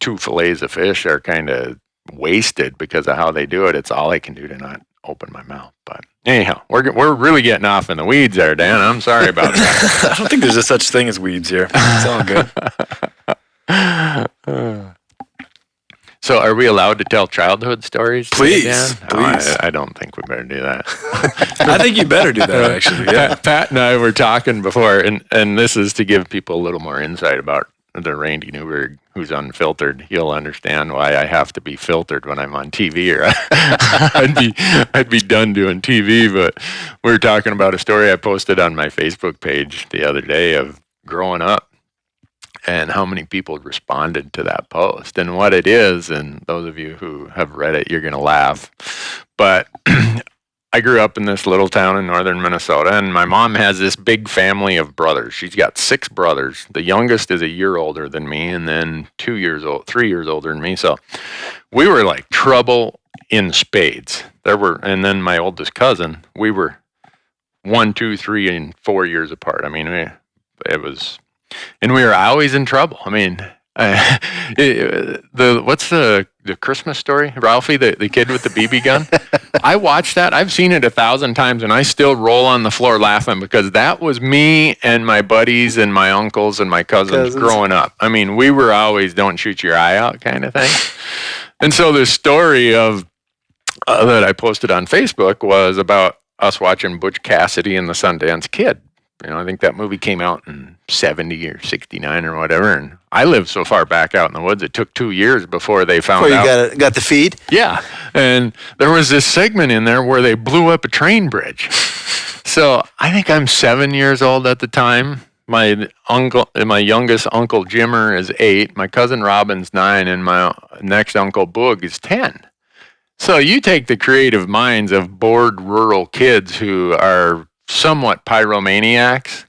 2 fillets of fish are kind of wasted because of how they do it, it's all I can do to not open my mouth. But anyhow, we're really getting off in the weeds there, Dan. I'm sorry about that. I don't think there's a such thing as weeds here. It's all good. So are we allowed to tell childhood stories please today, Dan? Please. I don't think we better do that. I think you better do that, actually. Yeah. Pat and I were talking before, and this is to give people a little more insight about the Randy Newberg who's unfiltered. He'll understand why I have to be filtered when I'm on TV, or I'd be done doing TV. But we were talking about a story I posted on my Facebook page the other day of growing up and how many people responded to that post and what it is. And those of you who have read it, you're going to laugh. But I grew up in this little town in northern Minnesota, and my mom has this big family of brothers. She's got 6 brothers. The youngest is a year older than me, and then 3 years older than me. So we were like trouble in spades. And then my oldest cousin, we were 1, 2, 3, and 4 years apart. I mean, it was, and we were always in trouble. I mean, what's the Christmas story? Ralphie, the kid with the BB gun. I watched that. I've seen it 1,000 times, and I still roll on the floor laughing because that was me and my buddies and my uncles and my cousins growing up. I mean, we were always "don't shoot your eye out" kind of thing. And so the story of that I posted on Facebook was about us watching Butch Cassidy and the Sundance Kid. I think that movie came out in 70 or 69 or whatever, and I lived so far back out in the woods, it took 2 years before they found out. Before you got the feed? Yeah, and there was this segment in there where they blew up a train bridge. So I think I'm 7 years old at the time. My youngest uncle Jimmer is 8, my cousin Robin's 9, and my next uncle Boog is 10. So you take the creative minds of bored rural kids who are somewhat pyromaniacs,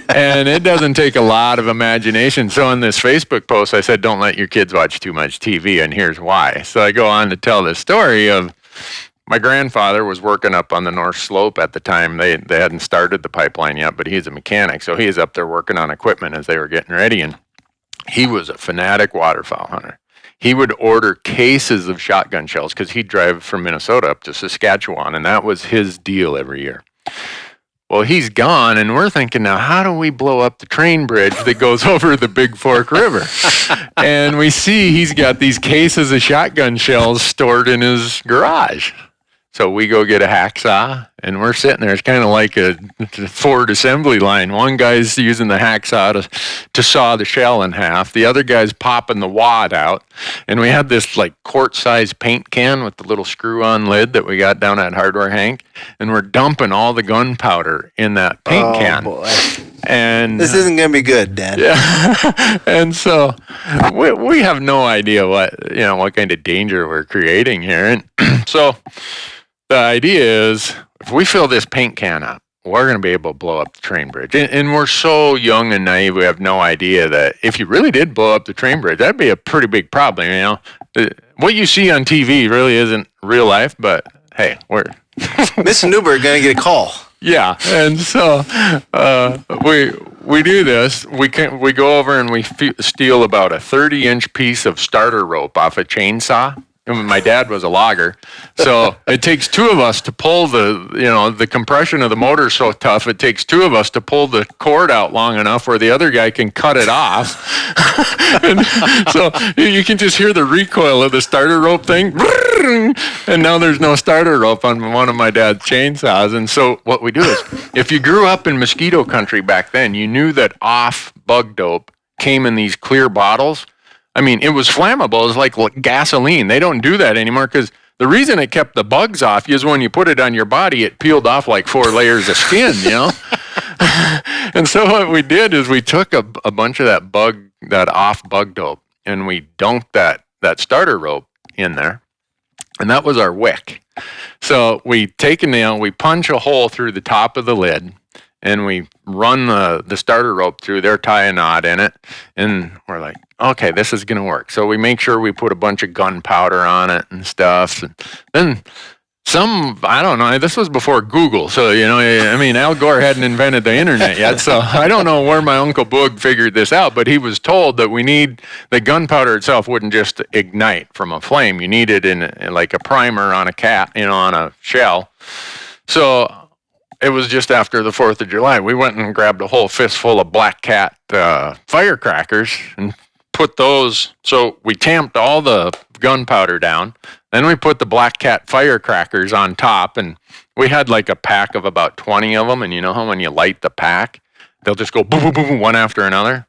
and it doesn't take a lot of imagination. So in this Facebook post, I said, don't let your kids watch too much TV, and here's why. So I go on to tell this story of my grandfather was working up on the North Slope at the time. They hadn't started the pipeline yet, but he's a mechanic, so he was up there working on equipment as they were getting ready, and he was a fanatic waterfowl hunter. He would order cases of shotgun shells because he'd drive from Minnesota up to Saskatchewan, and that was his deal every year. Well, he's gone, and we're thinking, now, how do we blow up the train bridge that goes over the Big Fork River? And we see he's got these cases of shotgun shells stored in his garage. So we go get a hacksaw, and we're sitting there. It's kind of like a Ford assembly line. One guy's using the hacksaw to saw the shell in half. The other guy's popping the wad out. And we had this like quart-sized paint can with the little screw-on lid that we got down at Hardware Hank. And we're dumping all the gunpowder in that paint can. Oh, boy. And this isn't going to be good, Dad. Yeah. And so we have no idea what kind of danger we're creating here. And so the idea is, if we fill this paint can up, we're going to be able to blow up the train bridge. And we're so young and naive, we have no idea that if you really did blow up the train bridge, that'd be a pretty big problem. What you see on TV really isn't real life, but hey, we're Mr. Newberg going to get a call. Yeah, and so we do this. We go over and we steal about a 30-inch piece of starter rope off a chainsaw. And my dad was a logger, so it takes 2 of us to pull the compression of the motor is so tough. It takes 2 of us to pull the cord out long enough where the other guy can cut it off. And so you can just hear the recoil of the starter rope thing. And now there's no starter rope on one of my dad's chainsaws. And so what we do is, if you grew up in mosquito country back then, you knew that off bug dope came in these clear bottles. I mean, it was flammable. It was like gasoline. They don't do that anymore because the reason it kept the bugs off is when you put it on your body, it peeled off like 4 layers of skin, you know? And so what we did is we took a bunch of that off bug dope, and we dunked that starter rope in there, and that was our wick. So we take a nail, we punch a hole through the top of the lid, and we run the starter rope through there, tie a knot in it, and we're like, okay, this is going to work. So we make sure we put a bunch of gunpowder on it and stuff. And then I don't know, this was before Google. So, you know, I mean, Al Gore hadn't invented the internet yet. So I don't know where my Uncle Boog figured this out, but he was told that the gunpowder itself wouldn't just ignite from a flame. You need it in like a primer on on a shell. So it was just after the 4th of July. We went and grabbed a whole fistful of Black Cat firecrackers and put those. So we tamped all the gunpowder down. Then we put the Black Cat firecrackers on top, and we had like a pack of about 20 of them. And you know how when you light the pack, they'll just go boom, boom, boom, one after another.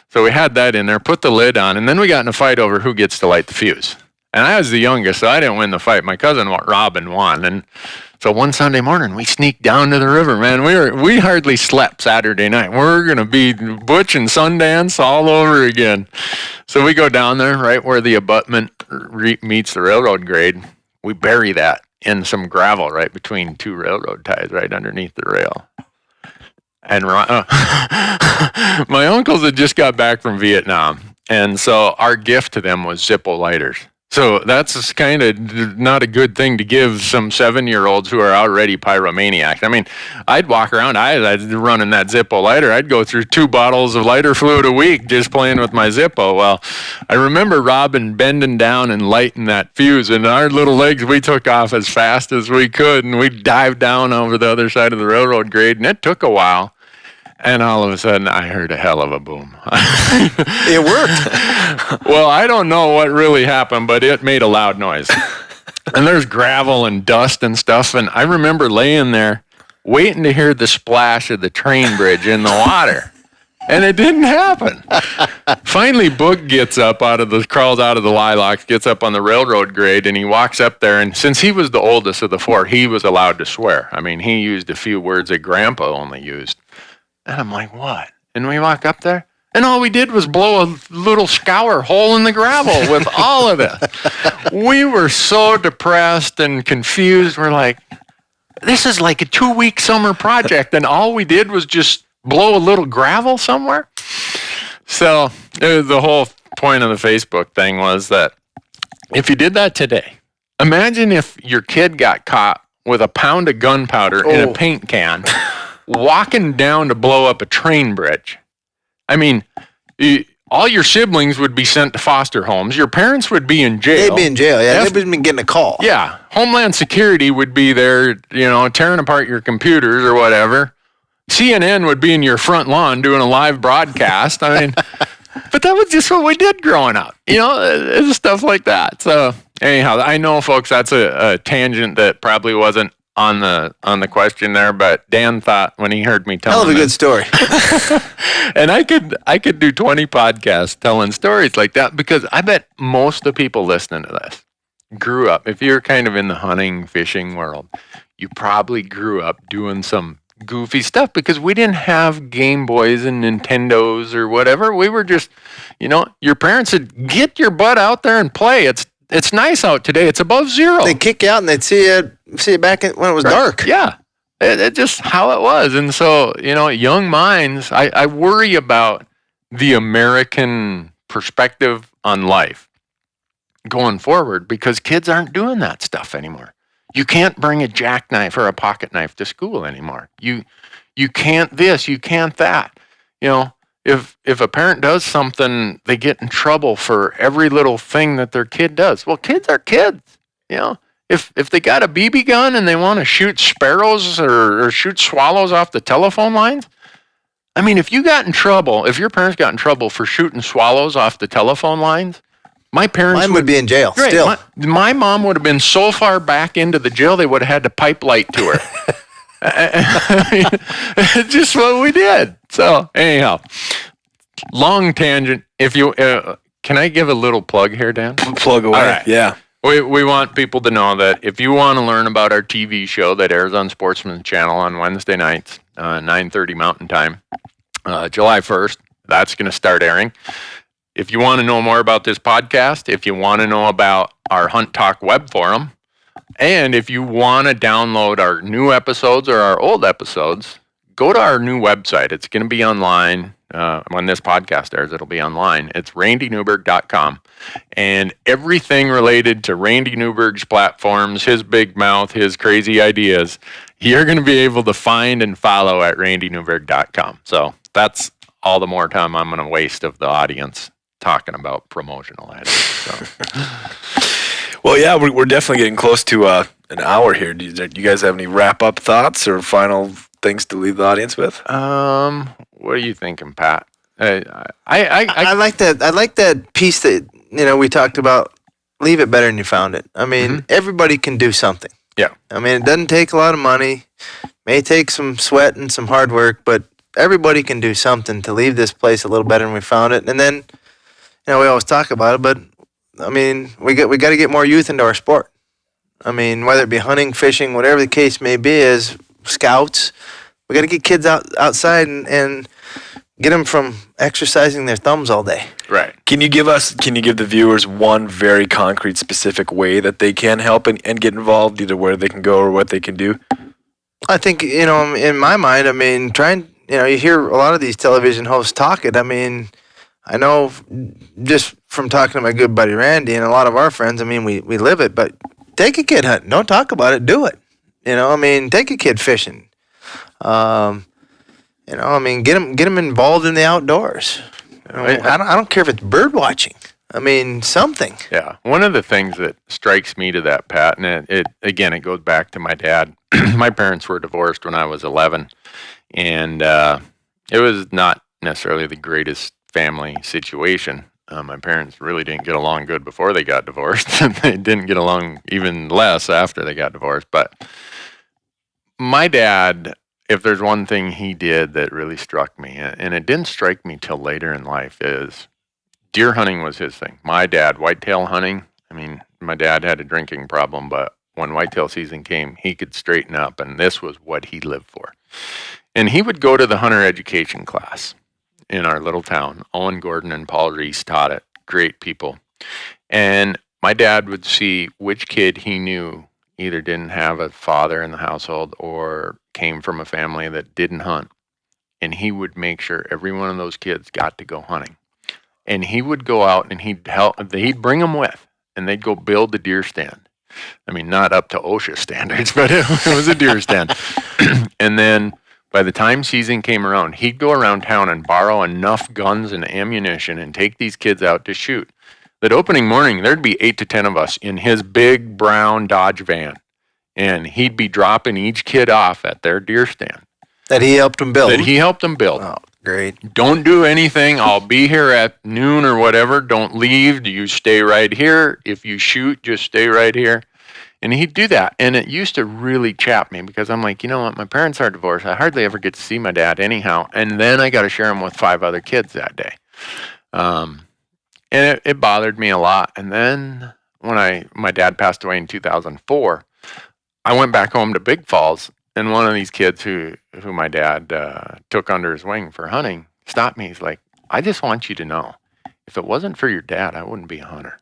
So we had that in there, put the lid on, and then we got in a fight over who gets to light the fuse. And I was the youngest, so I didn't win the fight. My cousin Robin won. And so one Sunday morning, we sneaked down to the river, man. We hardly slept Saturday night. We're going to be Butch and Sundance all over again. So we go down there, right where the abutment meets the railroad grade. We bury that in some gravel right between 2 railroad ties, right underneath the rail. And my uncles had just got back from Vietnam. And so our gift to them was Zippo lighters. So that's kind of not a good thing to give some 7-year-olds who are already pyromaniacs. I mean, I'd walk around, I'd running that Zippo lighter. I'd go through 2 bottles of lighter fluid a week just playing with my Zippo. Well, I remember Robin bending down and lighting that fuse, and our little legs, we took off as fast as we could, and we dived down over the other side of the railroad grade, and it took a while. And all of a sudden, I heard a hell of a boom. It worked. Well, I don't know what really happened, but it made a loud noise. And there's gravel and dust and stuff. And I remember laying there waiting to hear the splash of the train bridge in the water. And it didn't happen. Finally, Boog crawls out of the lilacs, gets up on the railroad grade, and he walks up there. And since he was the oldest of the 4, he was allowed to swear. I mean, he used a few words that Grandpa only used. And I'm like, what? And we walk up there, and all we did was blow a little scour hole in the gravel with all of it. We were so depressed and confused. We're like, this is like a 2-week summer project, and all we did was just blow a little gravel somewhere. So the whole point of the Facebook thing was that if you did that today, imagine if your kid got caught with a pound of gunpowder in a paint can, walking down to blow up a train bridge. I mean, all your siblings would be sent to foster homes. Your parents would be in jail. They'd be in jail, yeah. They'd been getting a call. Yeah. Homeland Security would be there, you know, tearing apart your computers or whatever. CNN would be in your front lawn doing a live broadcast. I mean, but that was just what we did growing up, you know, stuff like that. So anyhow, I know, folks, that's a tangent that probably wasn't on the question there, but Dan thought when he heard me tell hell of a good story. And I could do 20 podcasts telling stories like that, because I bet most of the people listening to this grew up, if you're kind of in the hunting, fishing world, you probably grew up doing some goofy stuff, because we didn't have Game Boys and Nintendos or whatever. We were just, you know, your parents said, get your butt out there and play. It's nice out today. It's above zero. They'd kick you out and they'd see you back when it was dark. Yeah. It's just how it was. And so, you know, young minds, I worry about the American perspective on life going forward, because kids aren't doing that stuff anymore. You can't bring a jackknife or a pocket knife to school anymore. You can't this, you can't that. You know, if a parent does something, they get in trouble for every little thing that their kid does. Well, kids are kids, you know. If they got a BB gun and they want to shoot sparrows or shoot swallows off the telephone lines, I mean, if your parents got in trouble for shooting swallows off the telephone lines, mine would be in jail still. My mom would have been so far back into the jail, they would have had to pipe light to her. It's just what we did. So anyhow, long tangent. If you can I give a little plug here, Dan? Plug away. All right. Yeah. We want people to know that if you want to learn about our TV show that airs on Sportsman's Channel on Wednesday nights, 9:30 Mountain Time, July 1st, that's going to start airing. If you want to know more about this podcast, if you want to know about our Hunt Talk web forum, and if you want to download our new episodes or our old episodes, go to our new website. It's going to be online. When this podcast airs, it'll be online. It's randynewberg.com. And everything related to Randy Newberg's platforms, his big mouth, his crazy ideas, you're going to be able to find and follow at randynewberg.com. So that's all the more time I'm going to waste of the audience talking about promotional ideas. So. Well, yeah, we're definitely getting close to an hour here. Do you guys have any wrap-up thoughts or final things to leave the audience with? What are you thinking, Pat? I like that. I like that piece that we talked about. Leave it better than you found it. I mean, everybody can do something. Yeah. I mean, it doesn't take a lot of money. May take some sweat and some hard work, but everybody can do something to leave this place a little better than we found it. And then, we always talk about it, but I mean, we got to get more youth into our sport. I mean, whether it be hunting, fishing, whatever the case may be, as scouts, we got to get kids outside and get them from exercising their thumbs all day. Right. Can you give the viewers one very concrete, specific way that they can help and get involved, either where they can go or what they can do? I think, in my mind, I mean, you hear a lot of these television hosts talk it. I mean, I know just from talking to my good buddy Randy and a lot of our friends, I mean, we live it, but take a kid hunting. Don't talk about it. Do it. I mean, take a kid fishing. I mean, get them involved in the outdoors. I don't care if it's bird watching. I mean, something. Yeah. One of the things that strikes me to that, Pat, and it goes back to my dad. My parents were divorced when I was 11, and it was not necessarily the greatest family situation. My parents really didn't get along good before they got divorced, and they didn't get along even less after they got divorced. But my dad, if there's one thing he did that really struck me, and it didn't strike me till later in life, is deer hunting was his thing. My dad, whitetail hunting, I mean, my dad had a drinking problem, but when whitetail season came, he could straighten up, and this was what he lived for. And he would go to the hunter education class in our little town. Owen Gordon and Paul Reese taught it. Great people. And my dad would see which kid he knew either didn't have a father in the household or came from a family that didn't hunt. And he would make sure every one of those kids got to go hunting. And he would go out and he'd bring them with, and they'd go build the deer stand. I mean, not up to OSHA standards, but it was a deer stand. And then by the time season came around, he'd go around town and borrow enough guns and ammunition and take these kids out to shoot. That opening morning, there'd be 8 to 10 of us in his big brown Dodge van, and he'd be dropping each kid off at their deer stand. That he helped them build. Oh, great. Don't do anything. I'll be here at noon or whatever. Don't leave. You stay right here. If you shoot, just stay right here. And he'd do that. And it used to really chap me because I'm like, you know what? My parents are divorced. I hardly ever get to see my dad anyhow. And then I got to share him with 5 other kids that day. And it bothered me a lot. And then when my dad passed away in 2004, I went back home to Big Falls. And one of these kids who my dad took under his wing for hunting stopped me. He's like, I just want you to know, if it wasn't for your dad, I wouldn't be a hunter.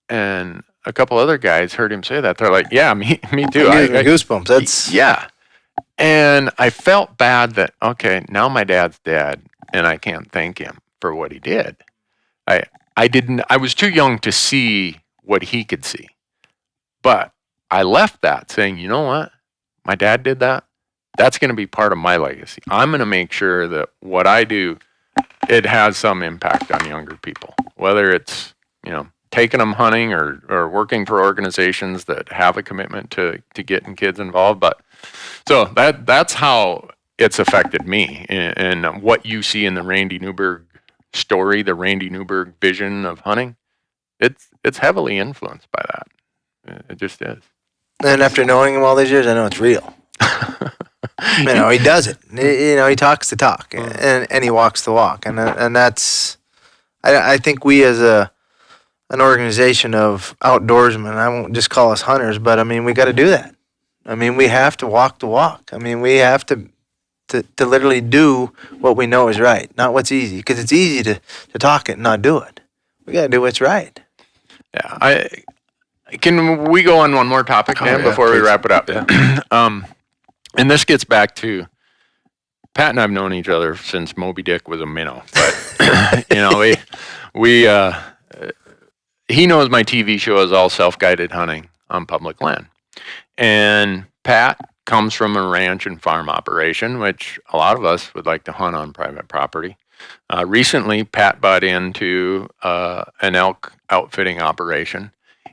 And a couple other guys heard him say that. They're like, yeah, me too. I goosebumps. Yeah. And I felt bad that, okay, now my dad's dead and I can't thank him for what he did. I was too young to see what he could see. But I left that saying, you know what? My dad did that. That's going to be part of my legacy. I'm going to make sure that what I do, it has some impact on younger people, whether it's, taking them hunting or working for organizations that have a commitment to getting kids involved. But so that's how it's affected me, and what you see in the Randy Newberg story, the Randy Newberg vision of hunting, it's heavily influenced by that. It just is. And after knowing him all these years, I know it's real. He does it. He talks the talk, and he walks the walk, and that's. I think we as an organization of outdoorsmen, I won't just call us hunters, but we got to do that. We have to walk the walk. We have to literally do what we know is right, not what's easy, because it's easy to talk it and not do it. We got to do what's right. Yeah, can we go on one more topic, Dan, before we wrap it up? Yeah. And this gets back to Pat and I've known each other since Moby Dick was a minnow, but he knows my TV show is all self-guided hunting on public land, and Pat comes from a ranch and farm operation, which a lot of us would like to hunt on private property. Recently, Pat bought into an elk outfitting operation.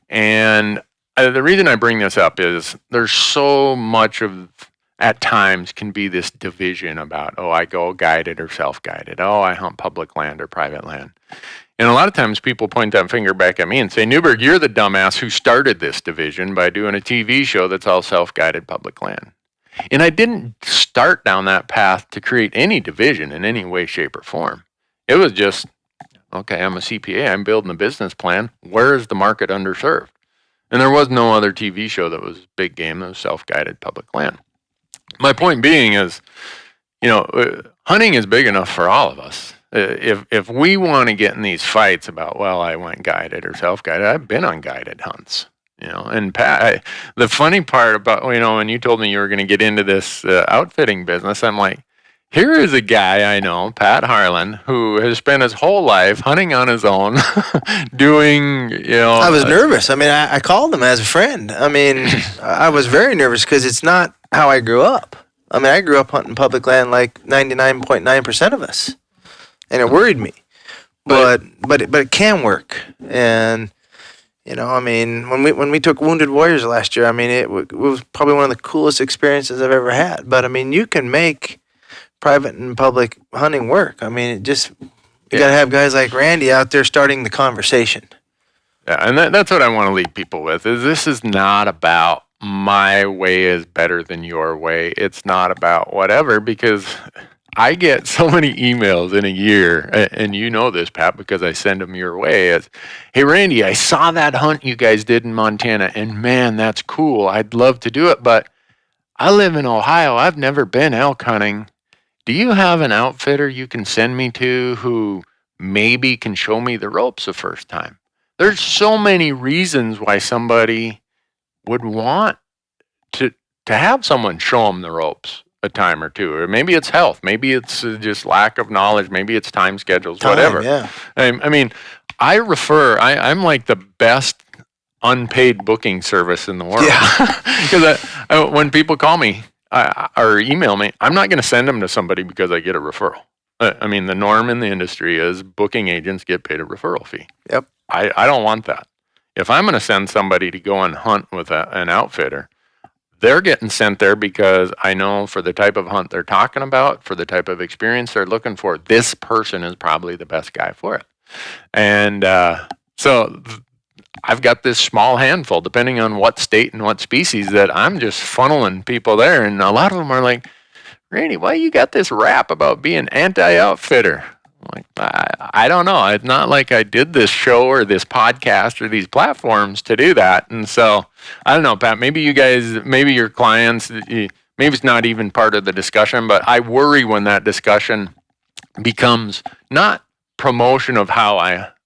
And the reason I bring this up is there's so much of, at times, can be this division about, I go guided or self-guided. I hunt public land or private land. And a lot of times people point that finger back at me and say, Newberg, you're the dumbass who started this division by doing a TV show that's all self-guided public land. And I didn't start down that path to create any division in any way, shape, or form. It was just, okay, I'm a CPA, I'm building a business plan. Where is the market underserved? And there was no other TV show that was big game that was self-guided public land. My point being is, hunting is big enough for all of us. If we want to get in these fights about, I went guided or self-guided, I've been on guided hunts. And Pat, the funny part about, when you told me you were going to get into this outfitting business, I'm like, here is a guy I know, Pat Harlan, who has spent his whole life hunting on his own, doing, I was nervous. I called him as a friend. I was very nervous because it's not how I grew up. I grew up hunting public land like 99.9% of us, and it worried me. But it can work. And when we took Wounded Warriors last year, it was probably one of the coolest experiences I've ever had. But you can make private and public hunting work. You got to have guys like Randy out there starting the conversation. Yeah, and that's what I want to leave people with. This is not about my way is better than your way. It's not about whatever, because I get so many emails in a year, and you know this, Pat, because I send them your way. It's, hey, Randy, I saw that hunt you guys did in Montana, and man, that's cool. I'd love to do it, but I live in Ohio. I've never been elk hunting. Do you have an outfitter you can send me to who maybe can show me the ropes the first time? There's so many reasons why somebody would want to have someone show them the ropes a time or two. Or maybe it's health. Maybe it's just lack of knowledge. Maybe it's time schedules, whatever. Yeah. I refer, I'm like the best unpaid booking service in the world. Because when people call me or email me, I'm not going to send them to somebody because I get a referral. The norm in the industry is booking agents get paid a referral fee. Yep. I don't want that. If I'm going to send somebody to go and hunt with an outfitter, they're getting sent there because I know for the type of hunt they're talking about, for the type of experience they're looking for, this person is probably the best guy for it. And so I've got this small handful, depending on what state and what species, that I'm just funneling people there. And a lot of them are like, Randy, why you got this rap about being anti-outfitter? I'm like, I don't know. It's not like I did this show or this podcast or these platforms to do that. And so, I don't know, Pat, maybe you guys, maybe your clients, maybe it's not even part of the discussion, but I worry when that discussion becomes not promotion of how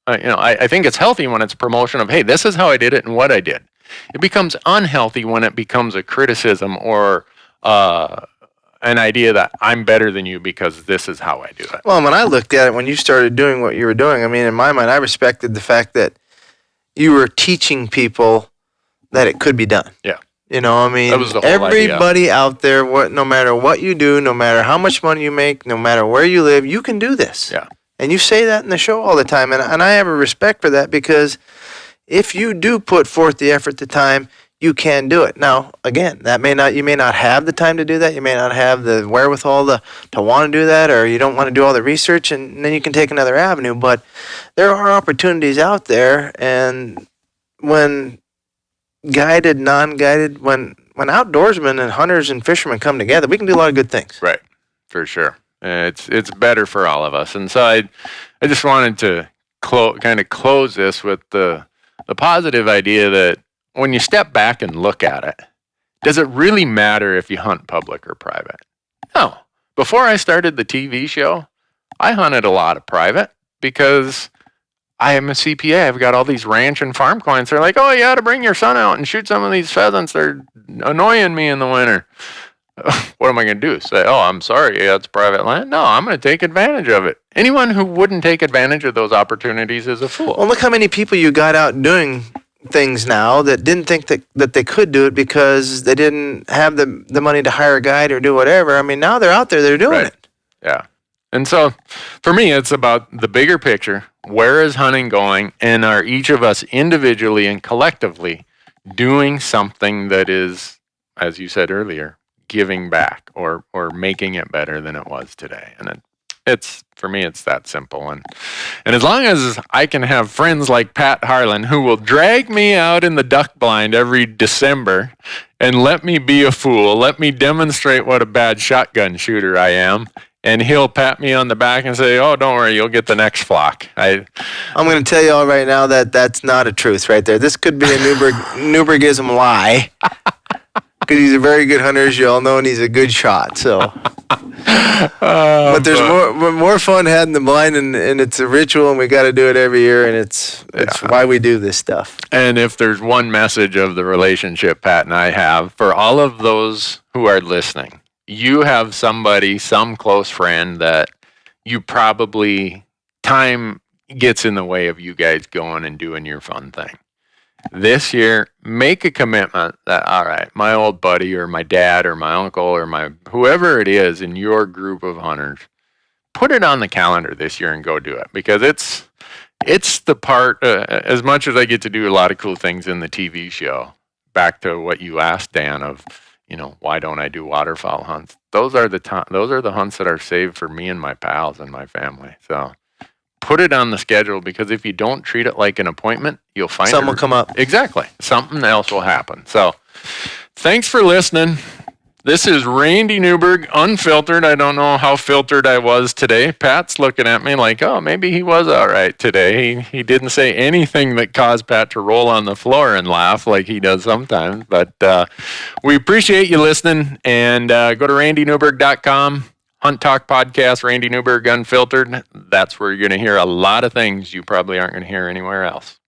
I think it's healthy when it's promotion of, hey, this is how I did it and what I did. It becomes unhealthy when it becomes a criticism or an idea that I'm better than you because this is how I do it. Well, when I looked at it, when you started doing what you were doing, in my mind, I respected the fact that you were teaching people that it could be done. Yeah. That was the whole everybody idea. Out there, no matter what you do, no matter how much money you make, no matter where you live, you can do this. Yeah. And you say that in the show all the time, and I have a respect for that, because if you do put forth the effort, the time, you can do it. Now, again, you may not have the time to do that. You may not have the wherewithal to want to do that, or you don't want to do all the research, and then you can take another avenue. But there are opportunities out there, and when guided, non-guided, when when outdoorsmen and hunters and fishermen come together, we can do a lot of good things. Right, for sure. It's better for all of us. And so I just wanted to kind of close this with the positive idea that when you step back and look at it, does it really matter if you hunt public or private? No. Before I started the TV show, I hunted a lot of private because I am a CPA. I've got all these ranch and farm clients. They're like, oh, you ought to bring your son out and shoot some of these pheasants. They're annoying me in the winter. What am I going to do? Say, oh, I'm sorry, that's private land? No, I'm going to take advantage of it. Anyone who wouldn't take advantage of those opportunities is a fool. Well, look how many people you got out doing things now that didn't think that they could do it because they didn't have the money to hire a guide or do whatever. I mean, now they're out there, they're doing it. Yeah. And so for me, it's about the bigger picture. Where is hunting going? And are each of us individually and collectively doing something that is, as you said earlier, giving back or making it better than it was today? And it's for me, it's that simple. And as long as I can have friends like Pat Harlan who will drag me out in the duck blind every December and let me be a fool, let me demonstrate what a bad shotgun shooter I am, and he'll pat me on the back and say, oh, don't worry, you'll get the next flock. I'm going to tell you all right now that that's not a truth right there. This could be a Newbergism lie. Because he's a very good hunter, as you all know, and he's a good shot. So, but there's more fun had in the blind, and it's a ritual, and we got to do it every year, and it's why we do this stuff. And if there's one message of the relationship Pat and I have for all of those who are listening, you have somebody, some close friend that you probably time gets in the way of you guys going and doing your fun thing. This year, make a commitment that, all right, my old buddy or my dad or my uncle or my whoever it is in your group of hunters, put it on the calendar this year and go do it. Because it's the part, as much as I get to do a lot of cool things in the TV show, back to what you asked, Dan, of, why don't I do waterfowl hunts? Those are the hunts that are saved for me and my pals and my family. So put it on the schedule, because if you don't treat it like an appointment, you'll find something will come up. Exactly. Something else will happen. So thanks for listening. This is Randy Newberg, unfiltered. I don't know how filtered I was today. Pat's looking at me like, oh, maybe he was all right today. He didn't say anything that caused Pat to roll on the floor and laugh like he does sometimes. But we appreciate you listening. And go to randynewberg.com. Hunt Talk Podcast, Randy Newberg Unfiltered. That's where you're going to hear a lot of things you probably aren't going to hear anywhere else.